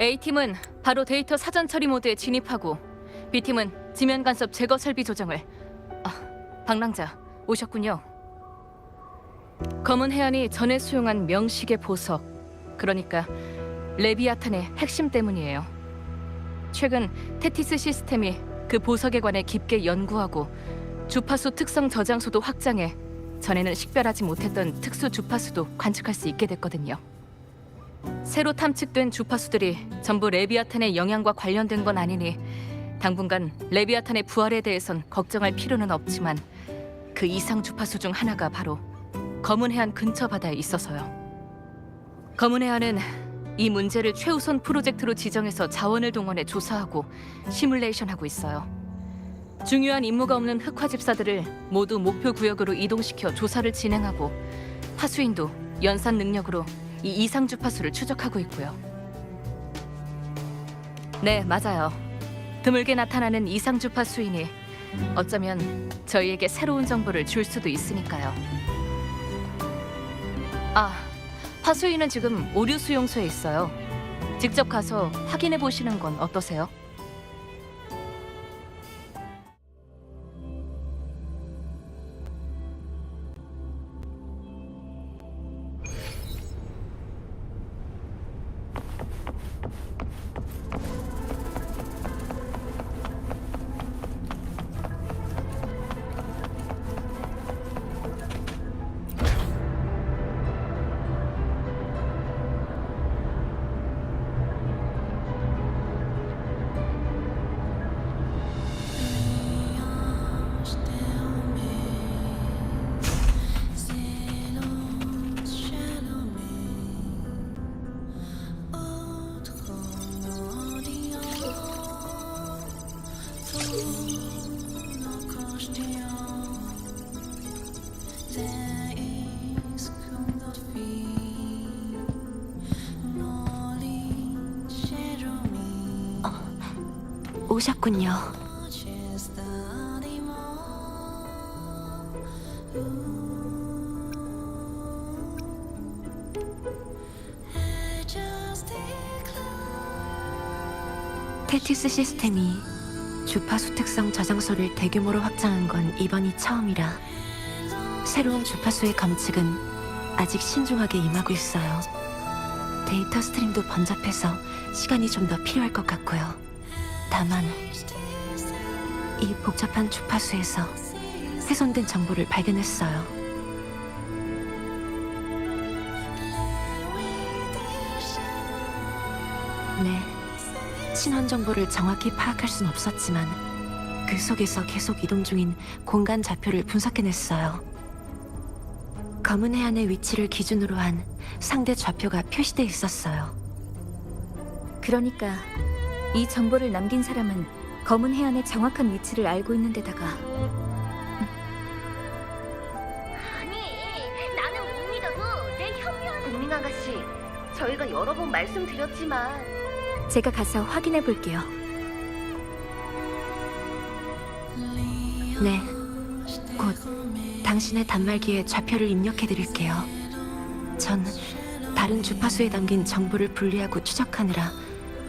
A팀은 바로 데이터 사전 처리 모드에 진입하고 B팀은 지면 간섭 제거 설비 조정을. 방랑자 오셨군요. 검은 해안이 전에 수용한 명식의 보석, 그러니까 레비아탄의 핵심 때문이에요. 최근 테티스 시스템이 그 보석에 관해 깊게 연구하고 주파수 특성 저장소도 확장해 전에는 식별하지 못했던 특수 주파수도 관측할 수 있게 됐거든요. 새로 탐측된 주파수들이 전부 레비아탄의 영향과 관련된 건 아니니 당분간 레비아탄의 부활에 대해선 걱정할 필요는 없지만 그 이상 주파수 중 하나가 바로 검은 해안 근처 바다에 있어서요. 검은 해안은 이 문제를 최우선 프로젝트로 지정해서 자원을 동원해 조사하고 시뮬레이션하고 있어요. 중요한 임무가 없는 흑화 집사들을 모두 목표 구역으로 이동시켜 조사를 진행하고 하수인도 연산 능력으로 이 이상 주파수를 추적하고 있고요. 네, 맞아요. 드물게 나타나는 이상 주파수이니 어쩌면 저희에게 새로운 정보를 줄 수도 있으니까요. 하수인은 지금 오류 수용소에 있어요. 직접 가서 확인해 보시는 건 어떠세요? 오셨군요. 테티스 시스템이 주파수 특성 저장소를 대규모로 확장한 건 이번이 처음이라 새로운 주파수의 감측은 아직 신중하게 임하고 있어요. 데이터 스트림도 번잡해서 시간이 좀 더 필요할 것 같고요. 다만 이 복잡한 주파수에서 훼손된 정보를 발견했어요. 네, 신원 정보를 정확히 파악할 순 없었지만 그 속에서 계속 이동 중인 공간 좌표를 분석해냈어요. 검은 해안의 위치를 기준으로 한 상대 좌표가 표시돼 있었어요. 그러니까 이 정보를 남긴 사람은 검은 해안의 정확한 위치를 알고 있는 데다가 아니, 나는 못 믿어도 내 현명한 국민 아가씨, 저희가 여러 번 말씀드렸지만 제가 가서 확인해 볼게요. 네, 곧 당신의 단말기에 좌표를 입력해 드릴게요. 전 다른 주파수에 담긴 정보를 분리하고 추적하느라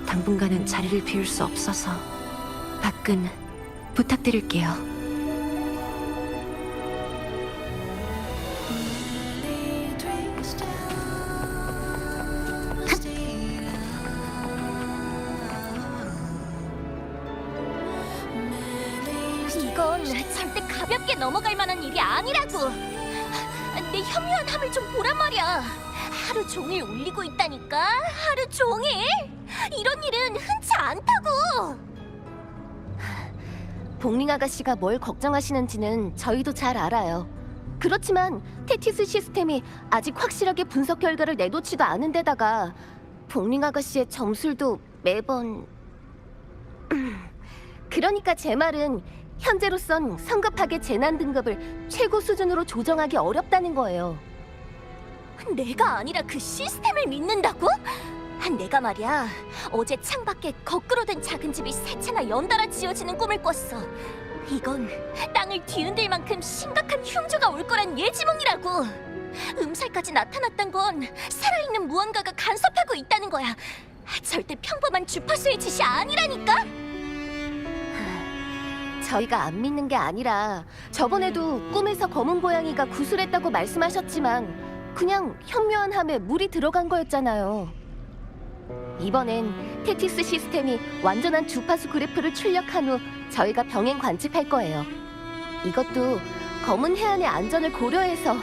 당분간은 자리를 비울 수 없어서 밖은 부탁드릴게요. 이건 절대 가볍게 넘어갈 만한 일이 아니라고. 내 현명함을 좀 보란 말이야. 하루 종일 울리고 있다니까. 하루 종일. 이런 일은 흔치 않다고. 복링 아가씨가 뭘 걱정하시는지는 저희도 잘 알아요. 그렇지만 테티스 시스템이 아직 확실하게 분석 결과를 내놓지도 않은 데다가 복링 아가씨의 점술도 매번... 그러니까 제 말은 현재로선 성급하게 재난 등급을 최고 수준으로 조정하기 어렵다는 거예요. 내가 아니라 그 시스템을 믿는다고? 내가 말이야, 어제 창밖에 거꾸로 된 작은 집이 세 채나 연달아 지어지는 꿈을 꿨어. 이건 땅을 뒤흔들 만큼 심각한 흉조가 올 거란 예지몽이라고. 음살까지 나타났던 건 살아있는 무언가가 간섭하고 있다는 거야. 절대 평범한 주파수의 짓이 아니라니까. 저희가 안 믿는 게 아니라 저번에도 꿈에서 검은 고양이가 구슬했다고 말씀하셨지만 그냥 현묘한 함에 물이 들어간 거였잖아요. 이번엔 테티스 시스템이 완전한 주파수 그래프를 출력한 후 저희가 병행 관측할 거예요. 이것도 검은 해안의 안전을 고려해서.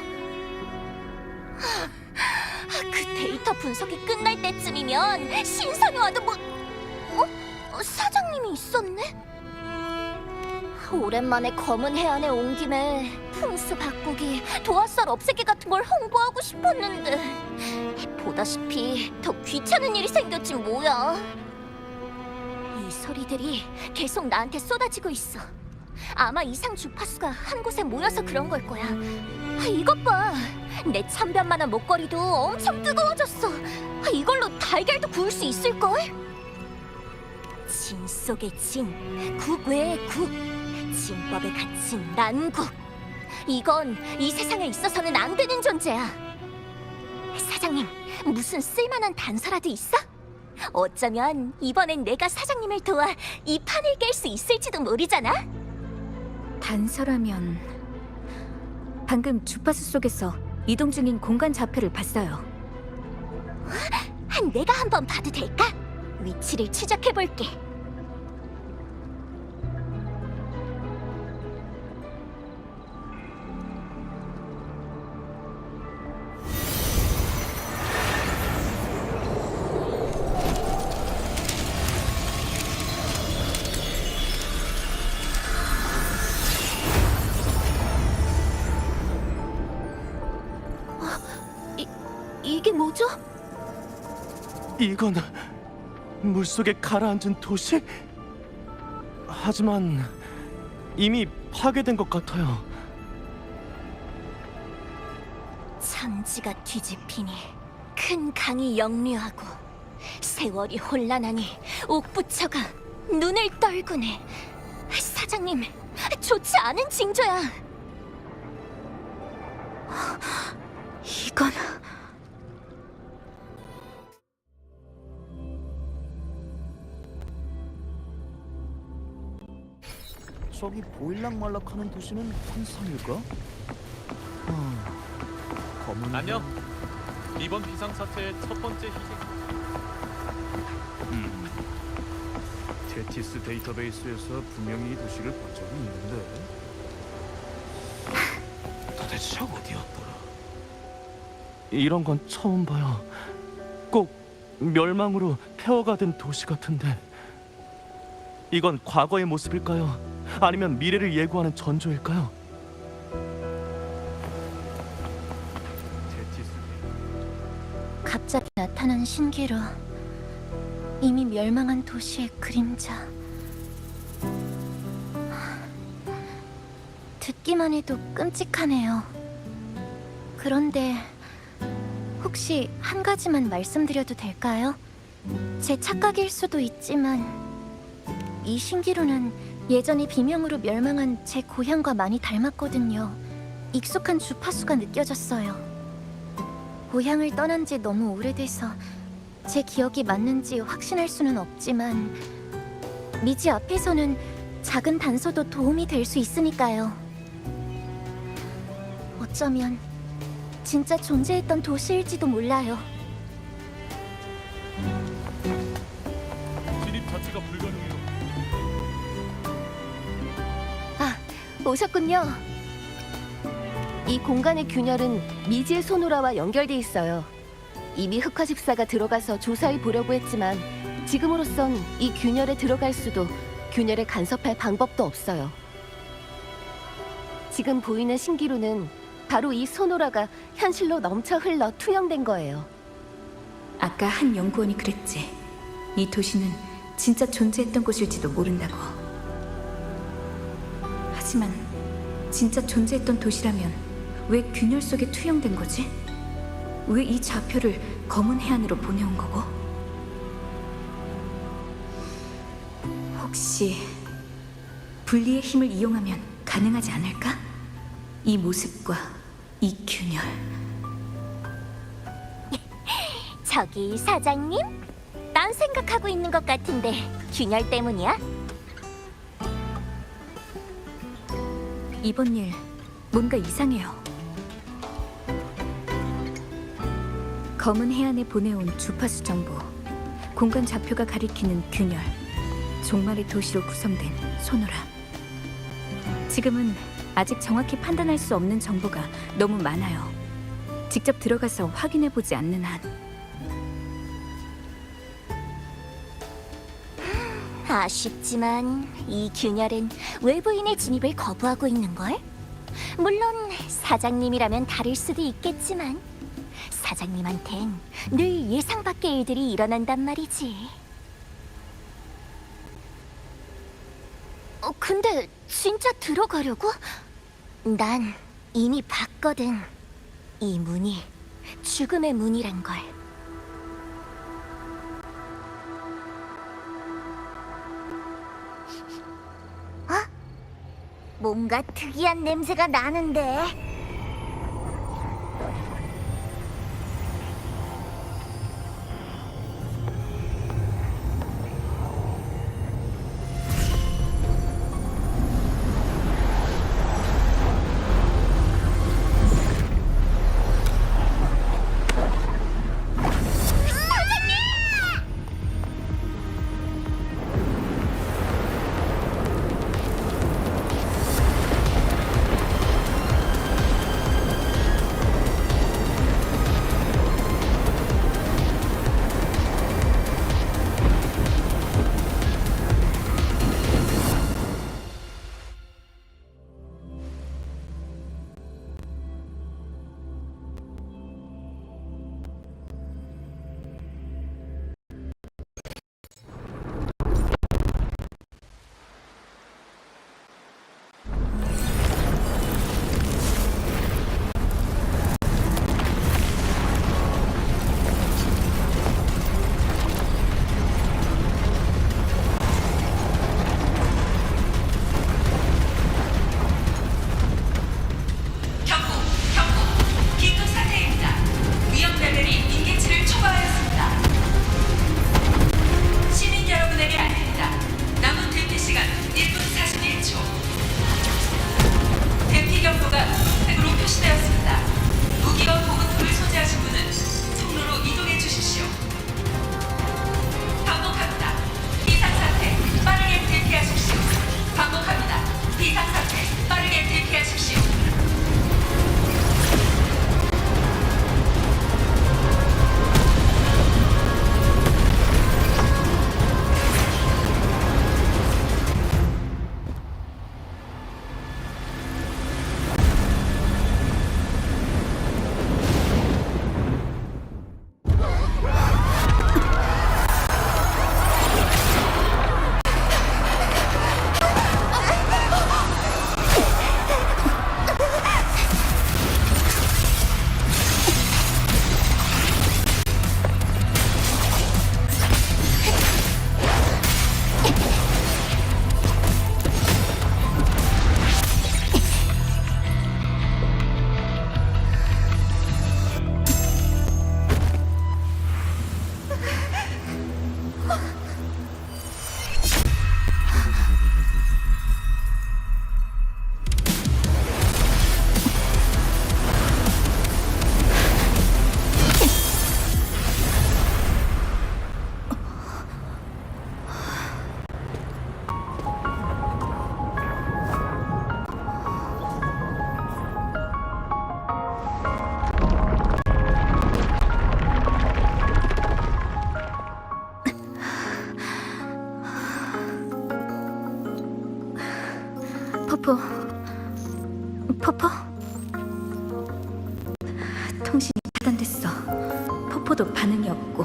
그 데이터 분석이 끝날 때쯤이면 신선이 와도 뭐... 사장님이 있었네? 오랜만에 검은 해안에 온 김에 풍수 바꾸기, 도화살 없애기 같은 걸 홍보하고 싶었는데 보다시피 더 귀찮은 일이 생겼지 뭐야. 이 소리들이 계속 나한테 쏟아지고 있어. 아마 이상 주파수가 한 곳에 모여서 그런 걸 거야. 이것 봐. 내 천변만한 목걸이도 엄청 뜨거워졌어. 이걸로 달걀도 구울 수 있을걸? 진 속의 진, 국 외의 국, 진법에 갇힌 난국. 이건 이 세상에 있어서는 안 되는 존재야. 사장님, 무슨 쓸만한 단서라도 있어? 어쩌면 이번엔 내가 사장님을 도와 이 판을 깰 수 있을지도 모르잖아? 단서라면 방금 주파수 속에서 이동 중인 공간 좌표를 봤어요. 내가 한번 봐도 될까? 위치를 추적해볼게. 이게 뭐죠? 이건 물속에 가라앉은 도시? 하지만 이미 파괴된 것 같아요. 천지가 뒤집히니 큰 강이 역류하고 세월이 혼란하니 옥부처가 눈을 떨구네. 사장님, 좋지 않은 징조야. 이건 저기 보일락말락하는 도시는 환상일까? 검은 안녕. 이번 비상사태의 첫 번째 희생. 테티스 데이터베이스에서 분명히 이 도시를 본 적이 있는데 도대체 어디였더라? 이런 건 처음 봐요. 꼭 멸망으로 폐허가 된 도시 같은데 이건 과거의 모습일까요? 아니면 미래를 예고하는 전조일까요? 테티스 갑자기 나타난 신기루. 이미 멸망한 도시의 그림자. 듣기만 해도 끔찍하네요. 그런데 혹시 한 가지만 말씀드려도 될까요? 제 착각일 수도 있지만 이 신기루는 예전에 비명으로 멸망한 제 고향과 많이 닮았거든요. 익숙한 주파수가 느껴졌어요. 고향을 떠난 지 너무 오래돼서 제 기억이 맞는지 확신할 수는 없지만 미지 앞에서는 작은 단서도 도움이 될 수 있으니까요. 어쩌면 진짜 존재했던 도시일지도 몰라요. 진입 자체가 불가능해요. 오셨군요. 이 공간의 균열은 미지의 소노라와 연결돼 있어요. 이미 흑화집사가 들어가서 조사해 보려고 했지만 지금으로선 이 균열에 들어갈 수도 균열에 간섭할 방법도 없어요. 지금 보이는 신기루는 바로 이 소노라가 현실로 넘쳐 흘러 투영된 거예요. 아까 한 연구원이 그랬지. 이 도시는 진짜 존재했던 곳일지도 모른다고. 하지만 진짜 존재했던 도시라면 왜 균열 속에 투영된 거지? 왜 이 좌표를 검은 해안으로 보내온 거고? 혹시 분리의 힘을 이용하면 가능하지 않을까? 이 모습과 이 균열. 저기 사장님, 난 잘못 생각하고 있는 것 같은데 균열 때문이야? 이번 일 뭔가 이상해요. 검은 해안에 보내온 주파수 정보, 공간 좌표가 가리키는 균열, 종말의 도시로 구성된 소노라. 지금은 아직 정확히 판단할 수 없는 정보가 너무 많아요. 직접 들어가서 확인해보지 않는 한. 아쉽지만 이 균열은 외부인의 진입을 거부하고 있는걸? 물론 사장님이라면 다를 수도 있겠지만 사장님한텐 늘 예상 밖의 일들이 일어난단 말이지. 근데 진짜 들어가려고? 난 이미 봤거든. 이 문이 죽음의 문이란 걸. 뭔가 특이한 냄새가 나는데. 퍼퍼? 통신이 차단됐어. 퍼퍼도 반응이 없고.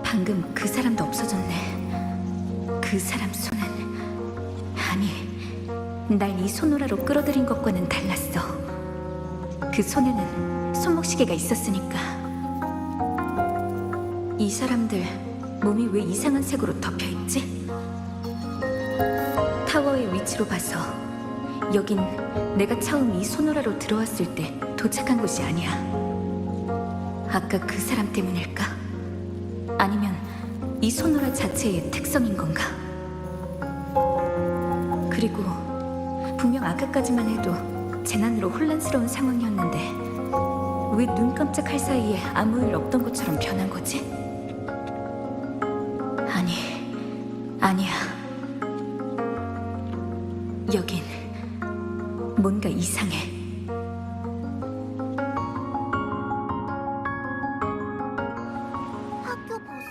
방금 그 사람도 없어졌네. 그 사람 손은, 아니, 날 이 소노라로 끌어들인 것과는 달랐어. 그 손에는 손목시계가 있었으니까. 이 사람들 몸이 왜 이상한 색으로 덮여있지? 타워의 위치로 봐서 여긴 내가 처음 이 소노라로 들어왔을 때 도착한 곳이 아니야. 아까 그 사람 때문일까? 아니면 이 소노라 자체의 특성인 건가? 그리고 분명 아까까지만 해도 재난으로 혼란스러운 상황이었는데 왜 눈 깜짝할 사이에 아무 일 없던 것처럼 변한 거지? 아니야. 여긴 뭔가 이상해. 학교 버스.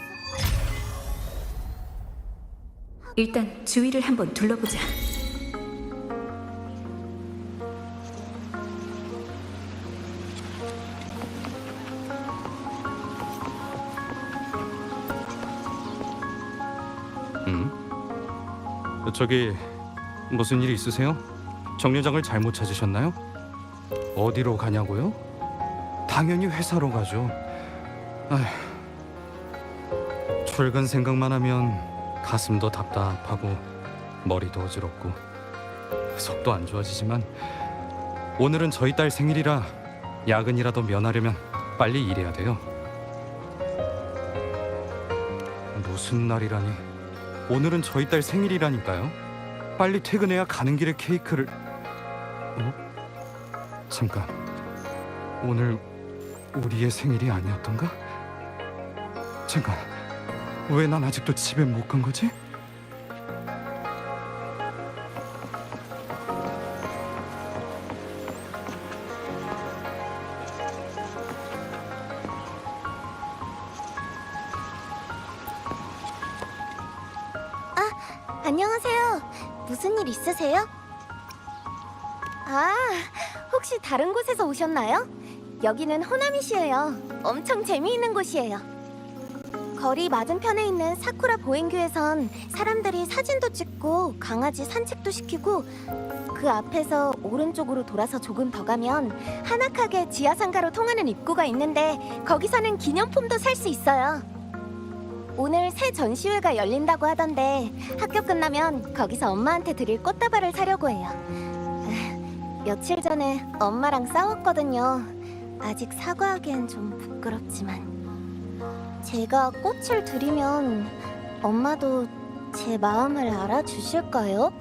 일단 주위를 한번 둘러보자. 저기 무슨 일 있으세요? 정류장을 잘못 찾으셨나요? 어디로 가냐고요? 당연히 회사로 가죠. 아휴, 출근 생각만 하면 가슴도 답답하고 머리도 어지럽고 속도 안 좋아지지만 오늘은 저희 딸 생일이라 야근이라도 면하려면 빨리 일해야 돼요. 무슨 날이라니? 오늘은 저희 딸 생일이라니까요. 빨리 퇴근해야 가는 길에 케이크를... 잠깐, 오늘 우리의 생일이 아니었던가? 잠깐, 왜 난 아직도 집에 못 간 거지? 안녕하세요. 무슨 일 있으세요? 아, 혹시 다른 곳에서 오셨나요? 여기는 호나미시예요. 엄청 재미있는 곳이에요. 거리 맞은편에 있는 사쿠라 보행교에선 사람들이 사진도 찍고 강아지 산책도 시키고 그 앞에서 오른쪽으로 돌아서 조금 더 가면 하나카게 지하상가로 통하는 입구가 있는데 거기서는 기념품도 살 수 있어요. 오늘 새 전시회가 열린다고 하던데 학교 끝나면 거기서 엄마한테 드릴 꽃다발을 사려고 해요. 며칠 전에 엄마랑 싸웠거든요. 아직 사과하기엔 좀 부끄럽지만 제가 꽃을 드리면 엄마도 제 마음을 알아주실까요?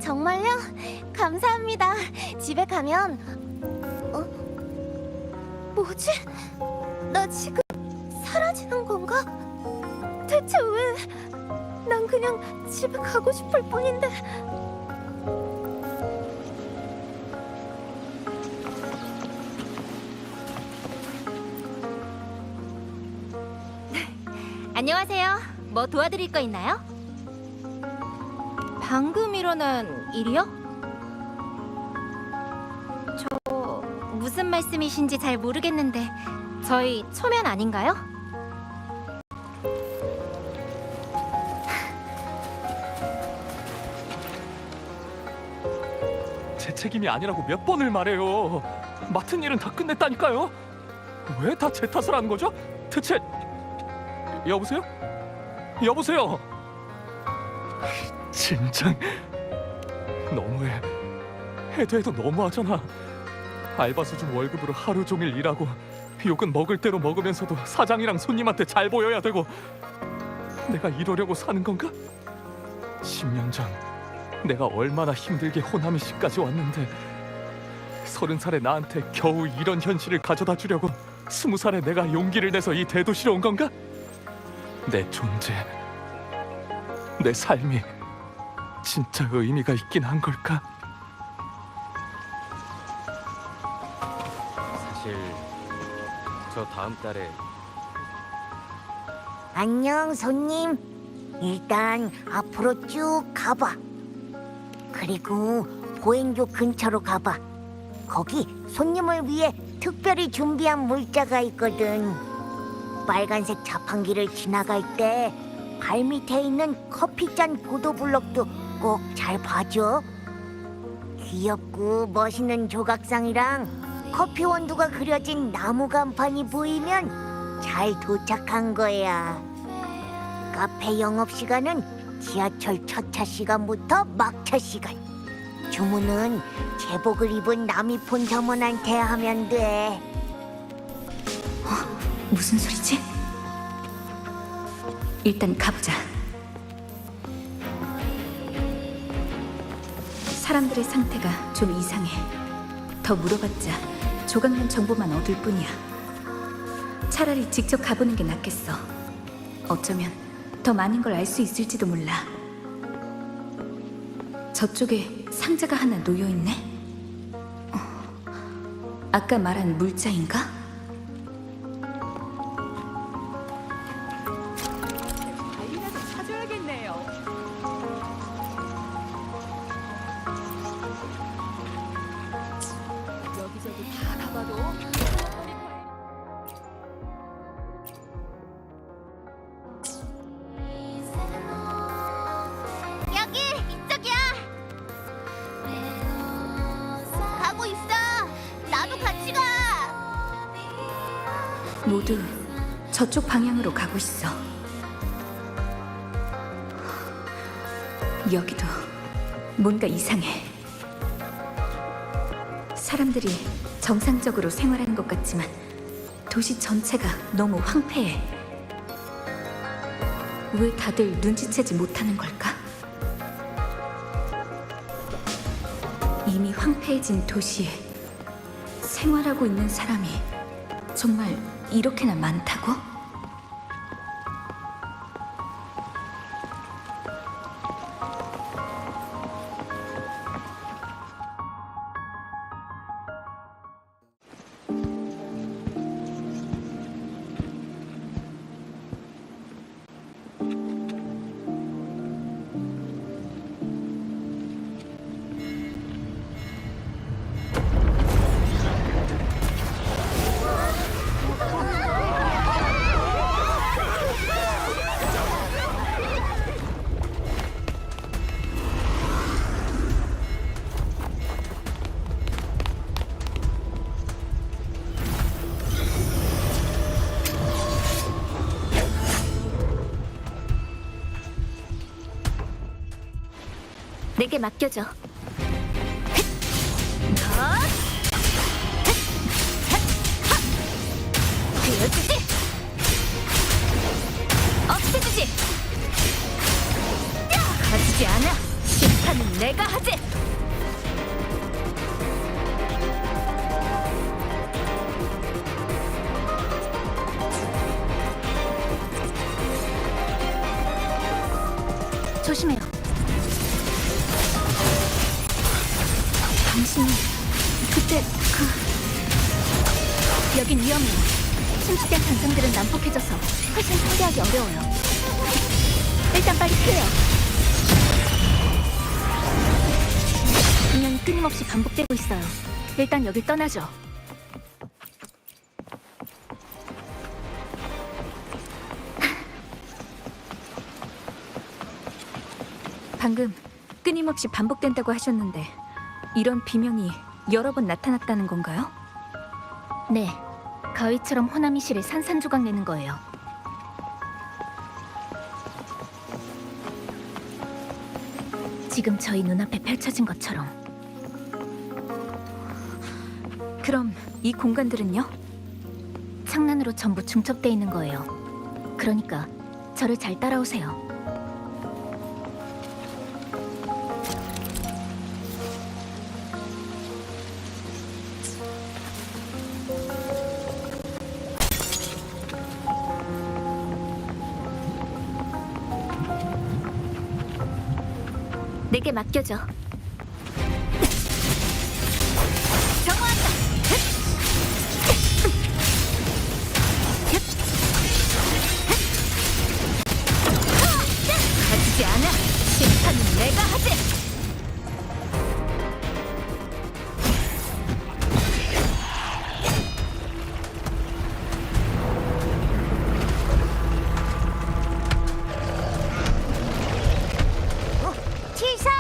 정말요? 감사합니다. 집에 가면 뭐지? 나 지금 사라지는 건가? 대체 왜? 난 그냥 집에 가고 싶을 뿐인데. 안녕하세요. 뭐 도와드릴 거 있나요? 방금 일어난 일이요? 저 무슨 말씀이신지 잘 모르겠는데 저희 초면 아닌가요? 제 책임이 아니라고 몇 번을 말해요. 맡은 일은 다 끝냈다니까요. 왜 다 제 탓을 하는 거죠? 대체 여보세요? 여보세요? 진짜 너무해. 해도 너무하잖아. 알바서 준 월급으로 하루 종일 일하고 욕은 먹을 대로 먹으면서도 사장이랑 손님한테 잘 보여야 되고 내가 이러려고 사는 건가? 10년 전 내가 얼마나 힘들게 호나미시까지 왔는데 30살의 나한테 겨우 이런 현실을 가져다 주려고 20살의 내가 용기를 내서 이 대도시로 온 건가? 내 존재, 내 삶이 진짜 의미가 있긴 한 걸까? 사실 저 다음 달에 안녕, 손님. 일단 앞으로 쭉 가봐. 그리고 보행교 근처로 가봐. 거기 손님을 위해 특별히 준비한 물자가 있거든. 빨간색 자판기를 지나갈 때 발밑에 있는 커피잔 보도블럭도 꼭 잘 봐줘. 귀엽고 멋있는 조각상이랑 커피 원두가 그려진 나무 간판이 보이면 잘 도착한 거야. 카페 영업시간은 지하철 첫차 시간부터 막차 시간. 주문은 제복을 입은 나미폰 점원한테 하면 돼. 무슨 소리지? 일단 가보자. 사람들의 상태가 좀 이상해. 더 물어봤자 조각난 정보만 얻을 뿐이야. 차라리 직접 가보는 게 낫겠어. 어쩌면 더 많은 걸 알 수 있을지도 몰라. 저쪽에 상자가 하나 놓여있네? 아까 말한 물자인가? 달리라도 찾아야겠네요. 여기저기 다 가봐도 여기 이쪽이야. 가고 있어. 나도 같이 가. 모두 저쪽 방향으로 가고 있어. 여기도 뭔가 이상해. 사람들이 정상적으로 생활하는 것 같지만 도시 전체가 너무 황폐해. 왜 다들 눈치채지 못하는 걸까? 이미 황폐해진 도시에 생활하고 있는 사람이 정말 이렇게나 많다고? 내게 맡겨줘. 보여주지. 없애주지. 가지지 않아. 심판은 내가 하지. 조심해요. 당신이 그때 여긴 위험해요. 침식된 잔상들은 난폭해져서 훨씬 상대하기 어려워요. 일단 빨리 피해요. 분명히 끊임없이 반복되고 있어요. 일단 여길 떠나죠. 방금 끊임없이 반복된다고 하셨는데 이런 비명이 여러 번 나타났다는 건가요? 네, 가위처럼 호나미실에 산산조각 내는 거예요. 지금 저희 눈앞에 펼쳐진 것처럼. 그럼 이 공간들은요? 창난으로 전부 중첩돼 있는 거예요. 그러니까 저를 잘 따라오세요. 내게 맡겨줘. 정화한다. 가지지 않아. 심판은 내가 하지. 치사,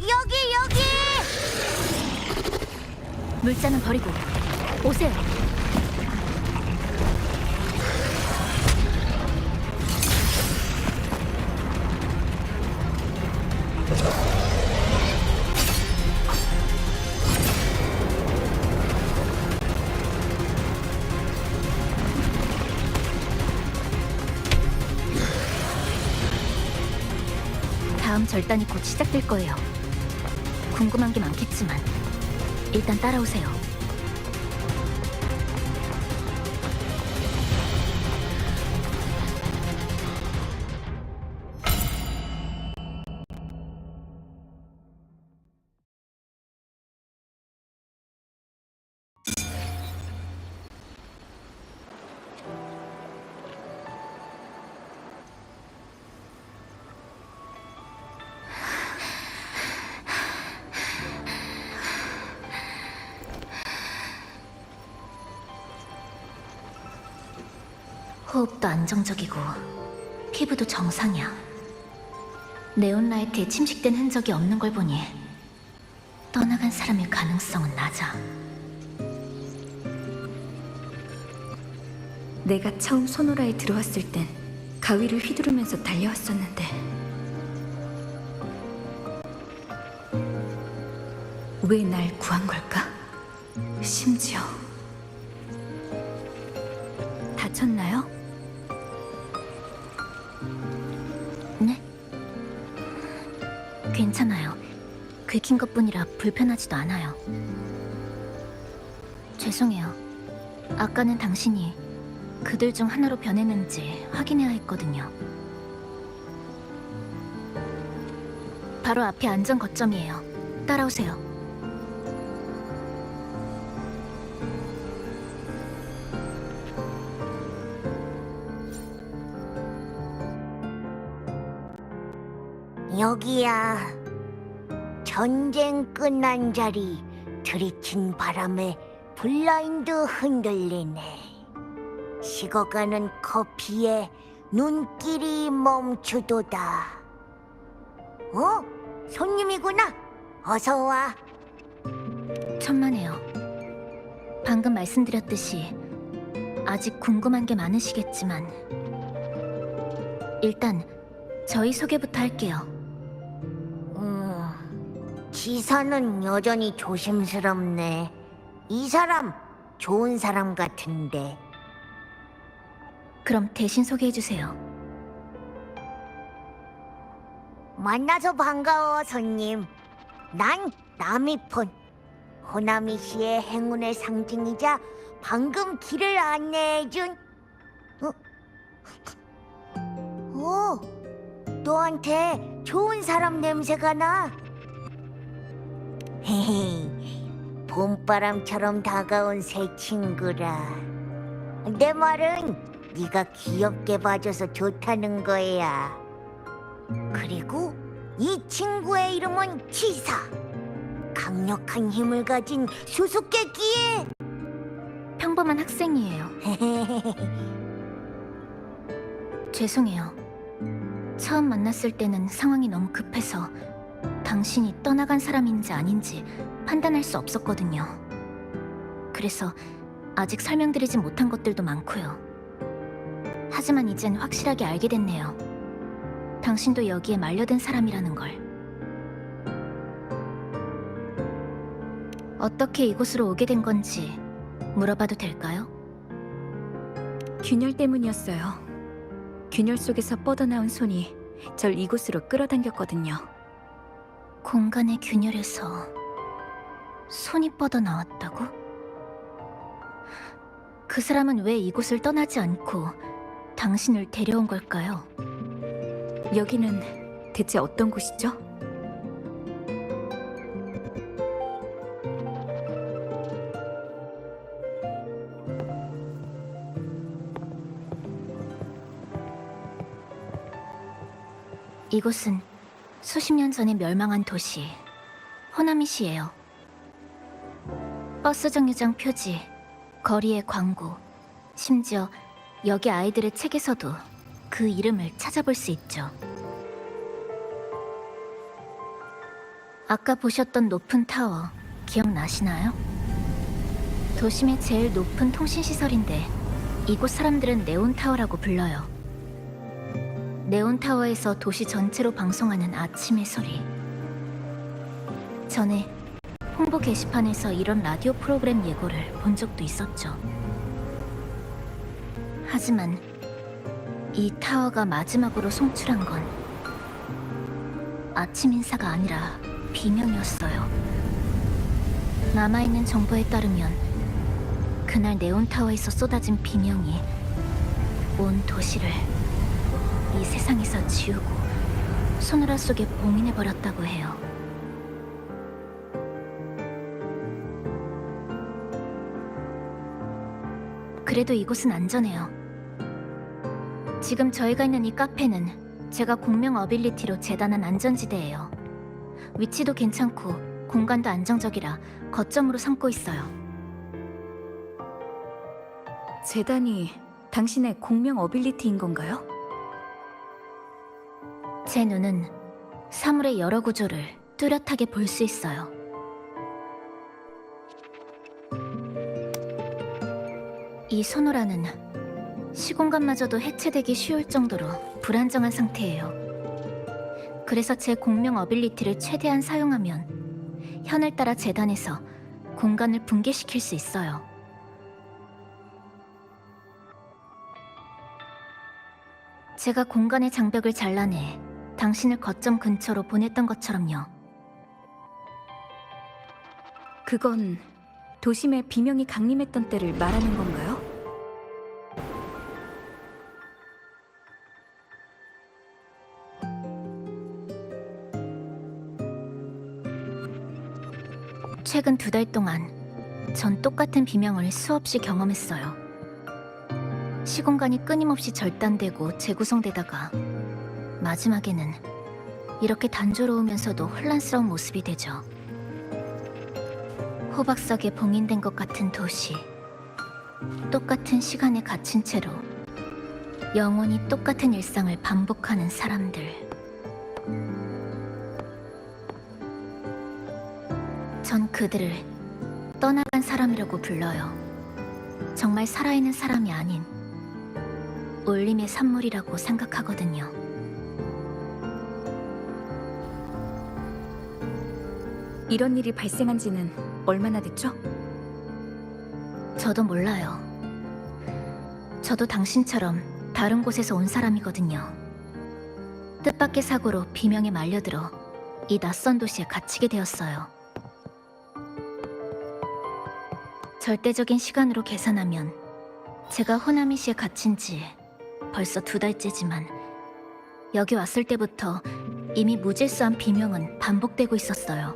여기. 물자는 버리고 오세요. 다음 절단이 곧 시작될 거예요. 궁금한 게 많겠지만 일단 따라오세요. 호흡도 안정적이고 피부도 정상이야. 네온라이트에 침식된 흔적이 없는 걸 보니 떠나간 사람일 가능성은 낮아. 내가 처음 소노라에 들어왔을 땐 가위를 휘두르면서 달려왔었는데 왜 날 구한 걸까? 심지어 다쳤나요? 네? 괜찮아요. 긁힌 것뿐이라 불편하지도 않아요. 죄송해요. 아까는 당신이 그들 중 하나로 변했는지 확인해야 했거든요. 바로 앞이 안전 거점이에요. 따라오세요. 여기야. 전쟁 끝난 자리. 들이친 바람에 블라인드 흔들리네. 식어가는 커피에 눈길이 멈추도다. 손님이구나. 어서 와. 천만에요. 방금 말씀드렸듯이 아직 궁금한 게 많으시겠지만 일단 저희 소개부터 할게요. 지사는 여전히 조심스럽네. 이 사람 좋은 사람 같은데. 그럼 대신 소개해주세요. 만나서 반가워, 손님. 난 나미폰. 호나미 씨의 행운의 상징이자 방금 길을 안내해준. 너한테 좋은 사람 냄새가 나. 헤헤, 봄바람처럼 다가온 새 친구라. 내 말은 네가 귀엽게 봐줘서 좋다는 거야. 그리고 이 친구의 이름은 치사. 강력한 힘을 가진 수수께끼에. 평범한 학생이에요. 죄송해요. 처음 만났을 때는 상황이 너무 급해서 당신이 떠나간 사람인지 아닌지 판단할 수 없었거든요. 그래서 아직 설명드리지 못한 것들도 많고요. 하지만 이젠 확실하게 알게 됐네요. 당신도 여기에 말려든 사람이라는 걸. 어떻게 이곳으로 오게 된 건지 물어봐도 될까요? 균열 때문이었어요. 균열 속에서 뻗어나온 손이 절 이곳으로 끌어당겼거든요. 공간의 균열에서 손이 뻗어나왔다고? 그 사람은 왜 이곳을 떠나지 않고 당신을 데려온 걸까요? 여기는 대체 어떤 곳이죠? 이곳은 수십 년 전에 멸망한 도시 호나미시예요. 버스 정류장 표지, 거리의 광고, 심지어 여기 아이들의 책에서도 그 이름을 찾아볼 수 있죠. 아까 보셨던 높은 타워 기억나시나요? 도심의 제일 높은 통신시설인데 이곳 사람들은 네온타워라고 불러요. 네온타워에서 도시 전체로 방송하는 아침의 소리. 전에 홍보 게시판에서 이런 라디오 프로그램 예고를 본 적도 있었죠. 하지만 이 타워가 마지막으로 송출한 건 아침 인사가 아니라 비명이었어요. 남아있는 정보에 따르면 그날 네온타워에서 쏟아진 비명이 온 도시를 이 세상에서 지우고 소노라 속에 봉인해버렸다고 해요. 그래도 이곳은 안전해요. 지금 저희가 있는 이 카페는 제가 공명 어빌리티로 재단한 안전지대예요. 위치도 괜찮고 공간도 안정적이라 거점으로 삼고 있어요. 재단이 당신의 공명 어빌리티인 건가요? 제 눈은 사물의 여러 구조를 뚜렷하게 볼 수 있어요. 이 소노라는 시공간마저도 해체되기 쉬울 정도로 불안정한 상태예요. 그래서 제 공명 어빌리티를 최대한 사용하면 현을 따라 재단에서 공간을 붕괴시킬 수 있어요. 제가 공간의 장벽을 잘라내 당신을 거점 근처로 보냈던 것처럼요. 그건 도심에 비명이 강림했던 때를 말하는 건가요? 최근 2달 동안 전 똑같은 비명을 수없이 경험했어요. 시공간이 끊임없이 절단되고 재구성되다가 마지막에는 이렇게 단조로우면서도 혼란스러운 모습이 되죠. 호박석에 봉인된 것 같은 도시, 똑같은 시간에 갇힌 채로 영원히 똑같은 일상을 반복하는 사람들. 전 그들을 떠나간 사람이라고 불러요. 정말 살아있는 사람이 아닌 울림의 산물이라고 생각하거든요. 이런 일이 발생한 지는 얼마나 됐죠? 저도 몰라요. 저도 당신처럼 다른 곳에서 온 사람이거든요. 뜻밖의 사고로 비명에 말려들어 이 낯선 도시에 갇히게 되었어요. 절대적인 시간으로 계산하면 제가 호나미시에 갇힌 지 벌써 2달째지만 여기 왔을 때부터 이미 무질서한 비명은 반복되고 있었어요.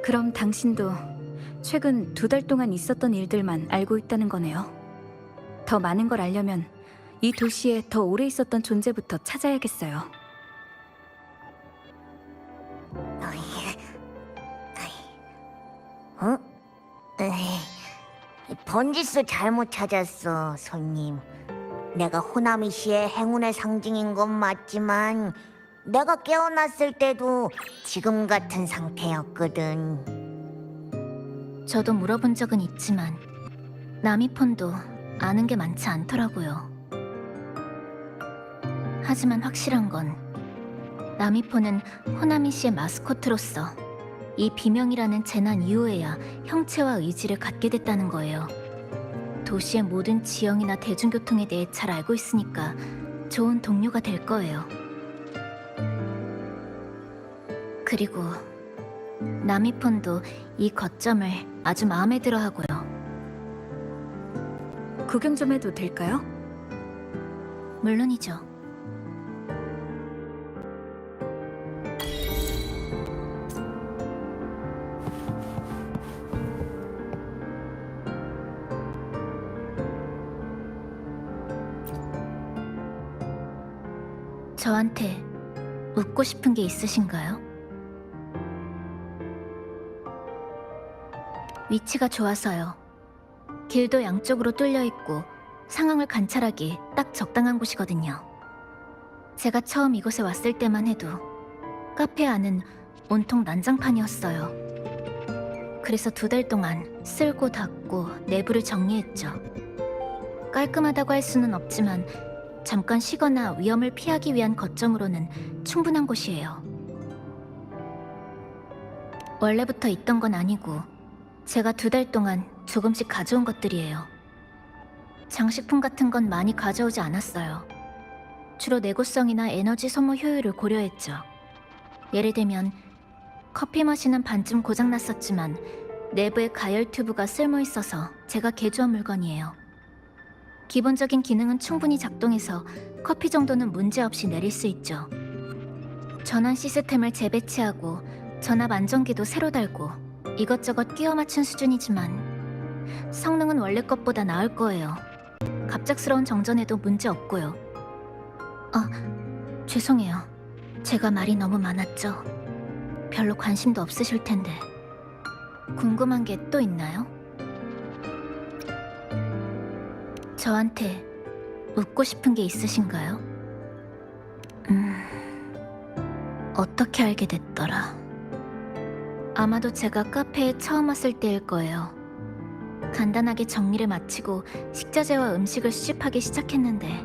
그럼 당신도 최근 2달 동안 있었던 일들만 알고 있다는 거네요. 더 많은 걸 알려면 이 도시에 더 오래 있었던 존재부터 찾아야겠어요. 어? 번지스 잘못 찾았어, 손님. 내가 호나미 씨의 행운의 상징인 건 맞지만 내가 깨어났을 때도 지금 같은 상태였거든. 저도 물어본 적은 있지만 나미폰도 아는 게 많지 않더라고요. 하지만 확실한 건 나미폰은 호나미 씨의 마스코트로서 이 비명이라는 재난 이후에야 형체와 의지를 갖게 됐다는 거예요. 도시의 모든 지형이나 대중교통에 대해 잘 알고 있으니까 좋은 동료가 될 거예요. 그리고 나미폰도 이 거점을 아주 마음에 들어 하고요. 구경 좀 해도 될까요? 물론이죠. 저한테 묻고 싶은 게 있으신가요? 위치가 좋아서요. 길도 양쪽으로 뚫려 있고 상황을 관찰하기 딱 적당한 곳이거든요. 제가 처음 이곳에 왔을 때만 해도 카페 안은 온통 난장판이었어요. 그래서 2달 동안 쓸고 닦고 내부를 정리했죠. 깔끔하다고 할 수는 없지만 잠깐 쉬거나 위험을 피하기 위한 거점으로는 충분한 곳이에요. 원래부터 있던 건 아니고 제가 2달 동안 조금씩 가져온 것들이에요. 장식품 같은 건 많이 가져오지 않았어요. 주로 내구성이나 에너지 소모 효율을 고려했죠. 예를 들면 커피 머신은 반쯤 고장났었지만 내부에 가열 튜브가 쓸모 있어서 제가 개조한 물건이에요. 기본적인 기능은 충분히 작동해서 커피 정도는 문제없이 내릴 수 있죠. 전원 시스템을 재배치하고 전압 안정기도 새로 달고 이것저것 끼워 맞춘 수준이지만 성능은 원래 것보다 나을 거예요. 갑작스러운 정전에도 문제 없고요. 죄송해요. 제가 말이 너무 많았죠. 별로 관심도 없으실 텐데. 궁금한 게 또 있나요? 저한테 묻고 싶은 게 있으신가요? 어떻게 알게 됐더라? 아마도 제가 카페에 처음 왔을 때일 거예요. 간단하게 정리를 마치고 식자재와 음식을 수집하기 시작했는데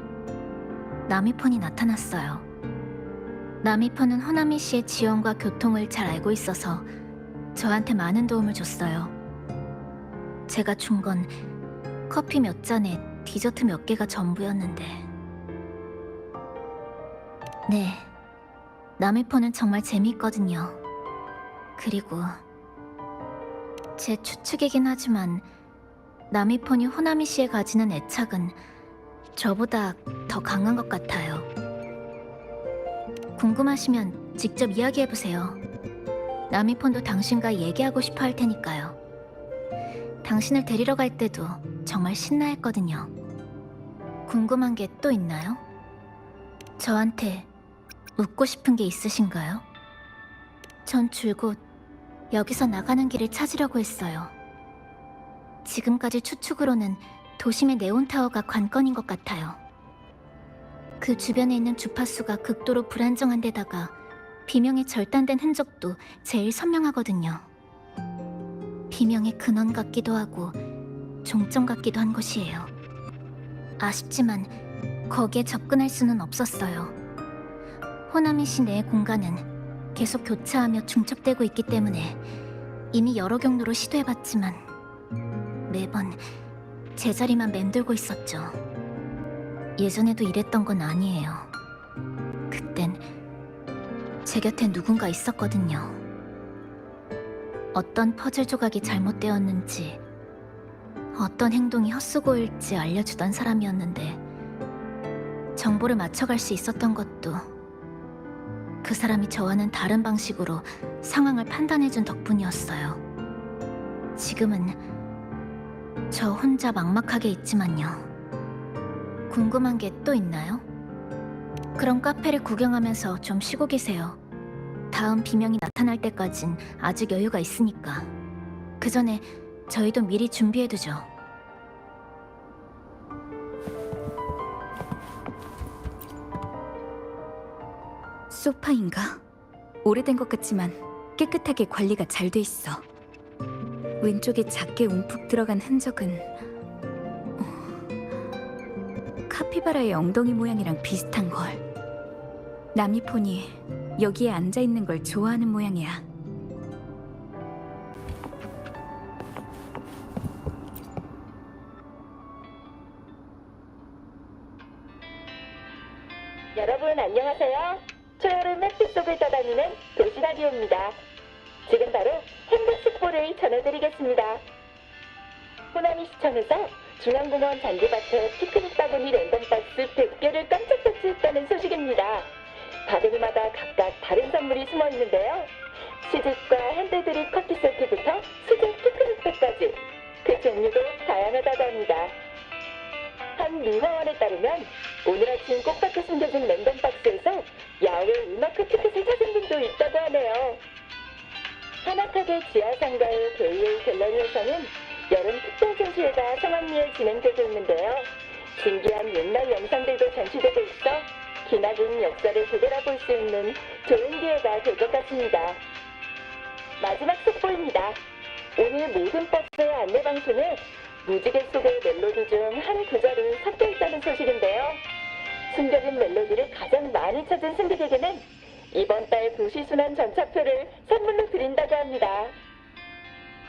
나미폰이 나타났어요. 나미폰은 호나미 씨의 지원과 교통을 잘 알고 있어서 저한테 많은 도움을 줬어요. 제가 준 건 커피 몇 잔에 디저트 몇 개가 전부였는데. 네, 나미폰은 정말 재미있거든요. 그리고 제 추측이긴 하지만 나미폰이 호나미 씨에 가지는 애착은 저보다 더 강한 것 같아요. 궁금하시면 직접 이야기해보세요. 나미폰도 당신과 얘기하고 싶어 할 테니까요. 당신을 데리러 갈 때도 정말 신나했거든요. 궁금한 게 또 있나요? 저한테 묻고 싶은 게 있으신가요? 전 줄곧 여기서 나가는 길을 찾으려고 했어요. 지금까지 추측으로는 도심의 네온타워가 관건인 것 같아요. 그 주변에 있는 주파수가 극도로 불안정한 데다가 비명의 절단된 흔적도 제일 선명하거든요. 비명의 근원 같기도 하고 종점 같기도 한 곳이에요. 아쉽지만 거기에 접근할 수는 없었어요. 호나미 시 내의 공간은 계속 교차하며 중첩되고 있기 때문에 이미 여러 경로로 시도해봤지만 매번 제자리만 맴돌고 있었죠. 예전에도 이랬던 건 아니에요. 그땐 제 곁에 누군가 있었거든요. 어떤 퍼즐 조각이 잘못되었는지, 어떤 행동이 헛수고일지 알려주던 사람이었는데 정보를 맞춰갈 수 있었던 것도 그 사람이 저와는 다른 방식으로 상황을 판단해준 덕분이었어요. 지금은 저 혼자 막막하게 있지만요. 궁금한 게 또 있나요? 그럼 카페를 구경하면서 좀 쉬고 계세요. 다음 비명이 나타날 때까진 아직 여유가 있으니까. 그 전에 저희도 미리 준비해두죠. 소파인가? 오래된 것 같지만 깨끗하게 관리가 잘 돼 있어. 왼쪽에 작게 움푹 들어간 흔적은 카피바라의 엉덩이 모양이랑 비슷한 걸. 나미폰이 여기에 앉아 있는 걸 좋아하는 모양이야. 여러분 안녕하세요. 초여름 햇빛 속을 떠다니는 도시라디오입니다. 지금 바로 행복 속보를 전해드리겠습니다. 호나미 시청에서 중앙공원 잔디밭에 피크닉 바구니 랜덤박스 100개를 깜짝 배치했다는 소식입니다. 바구니마다 각각 다른 선물이 숨어 있는데요. 시집과 핸드드립 커피 세트부터 수제 피크닉백까지 그 종류도 다양하다고 합니다. 한 미화원에 따르면 오늘 아침 꽃밭에 숨겨진 랜덤박스에서 야외 음악 티켓을 찾은 분도 있다고 하네요. 한악하게 지하상가의 베이웨이 갤러리에서는 여름 특별 전시회가 성황리에 진행되고 있는데요. 신기한 옛날 영상들도 전시되고 있어 기나긴 역사를 되돌아볼 수 있는 좋은 기회가 될 것 같습니다. 마지막 속보입니다. 오늘 모든 버스의 안내방송에 무지개 속의 멜로디 중 한 구절이 섞여 있다는 소식인데요. 숨겨진 멜로디를 가장 많이 찾은 승객에게는 이번 달 도시순환 전차표를 선물로 드린다고 합니다.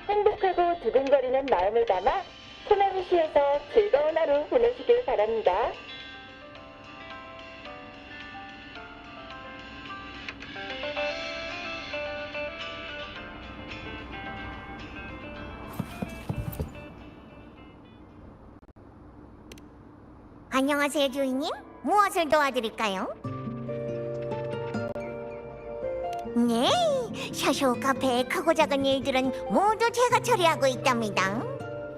행복하고 두근거리는 마음을 담아 호나미시에서 즐거운 하루 보내시길 바랍니다. 안녕하세요, 주인님. 무엇을 도와드릴까요? 네, 샤쇼 카페의 크고 작은 일들은 모두 제가 처리하고 있답니다.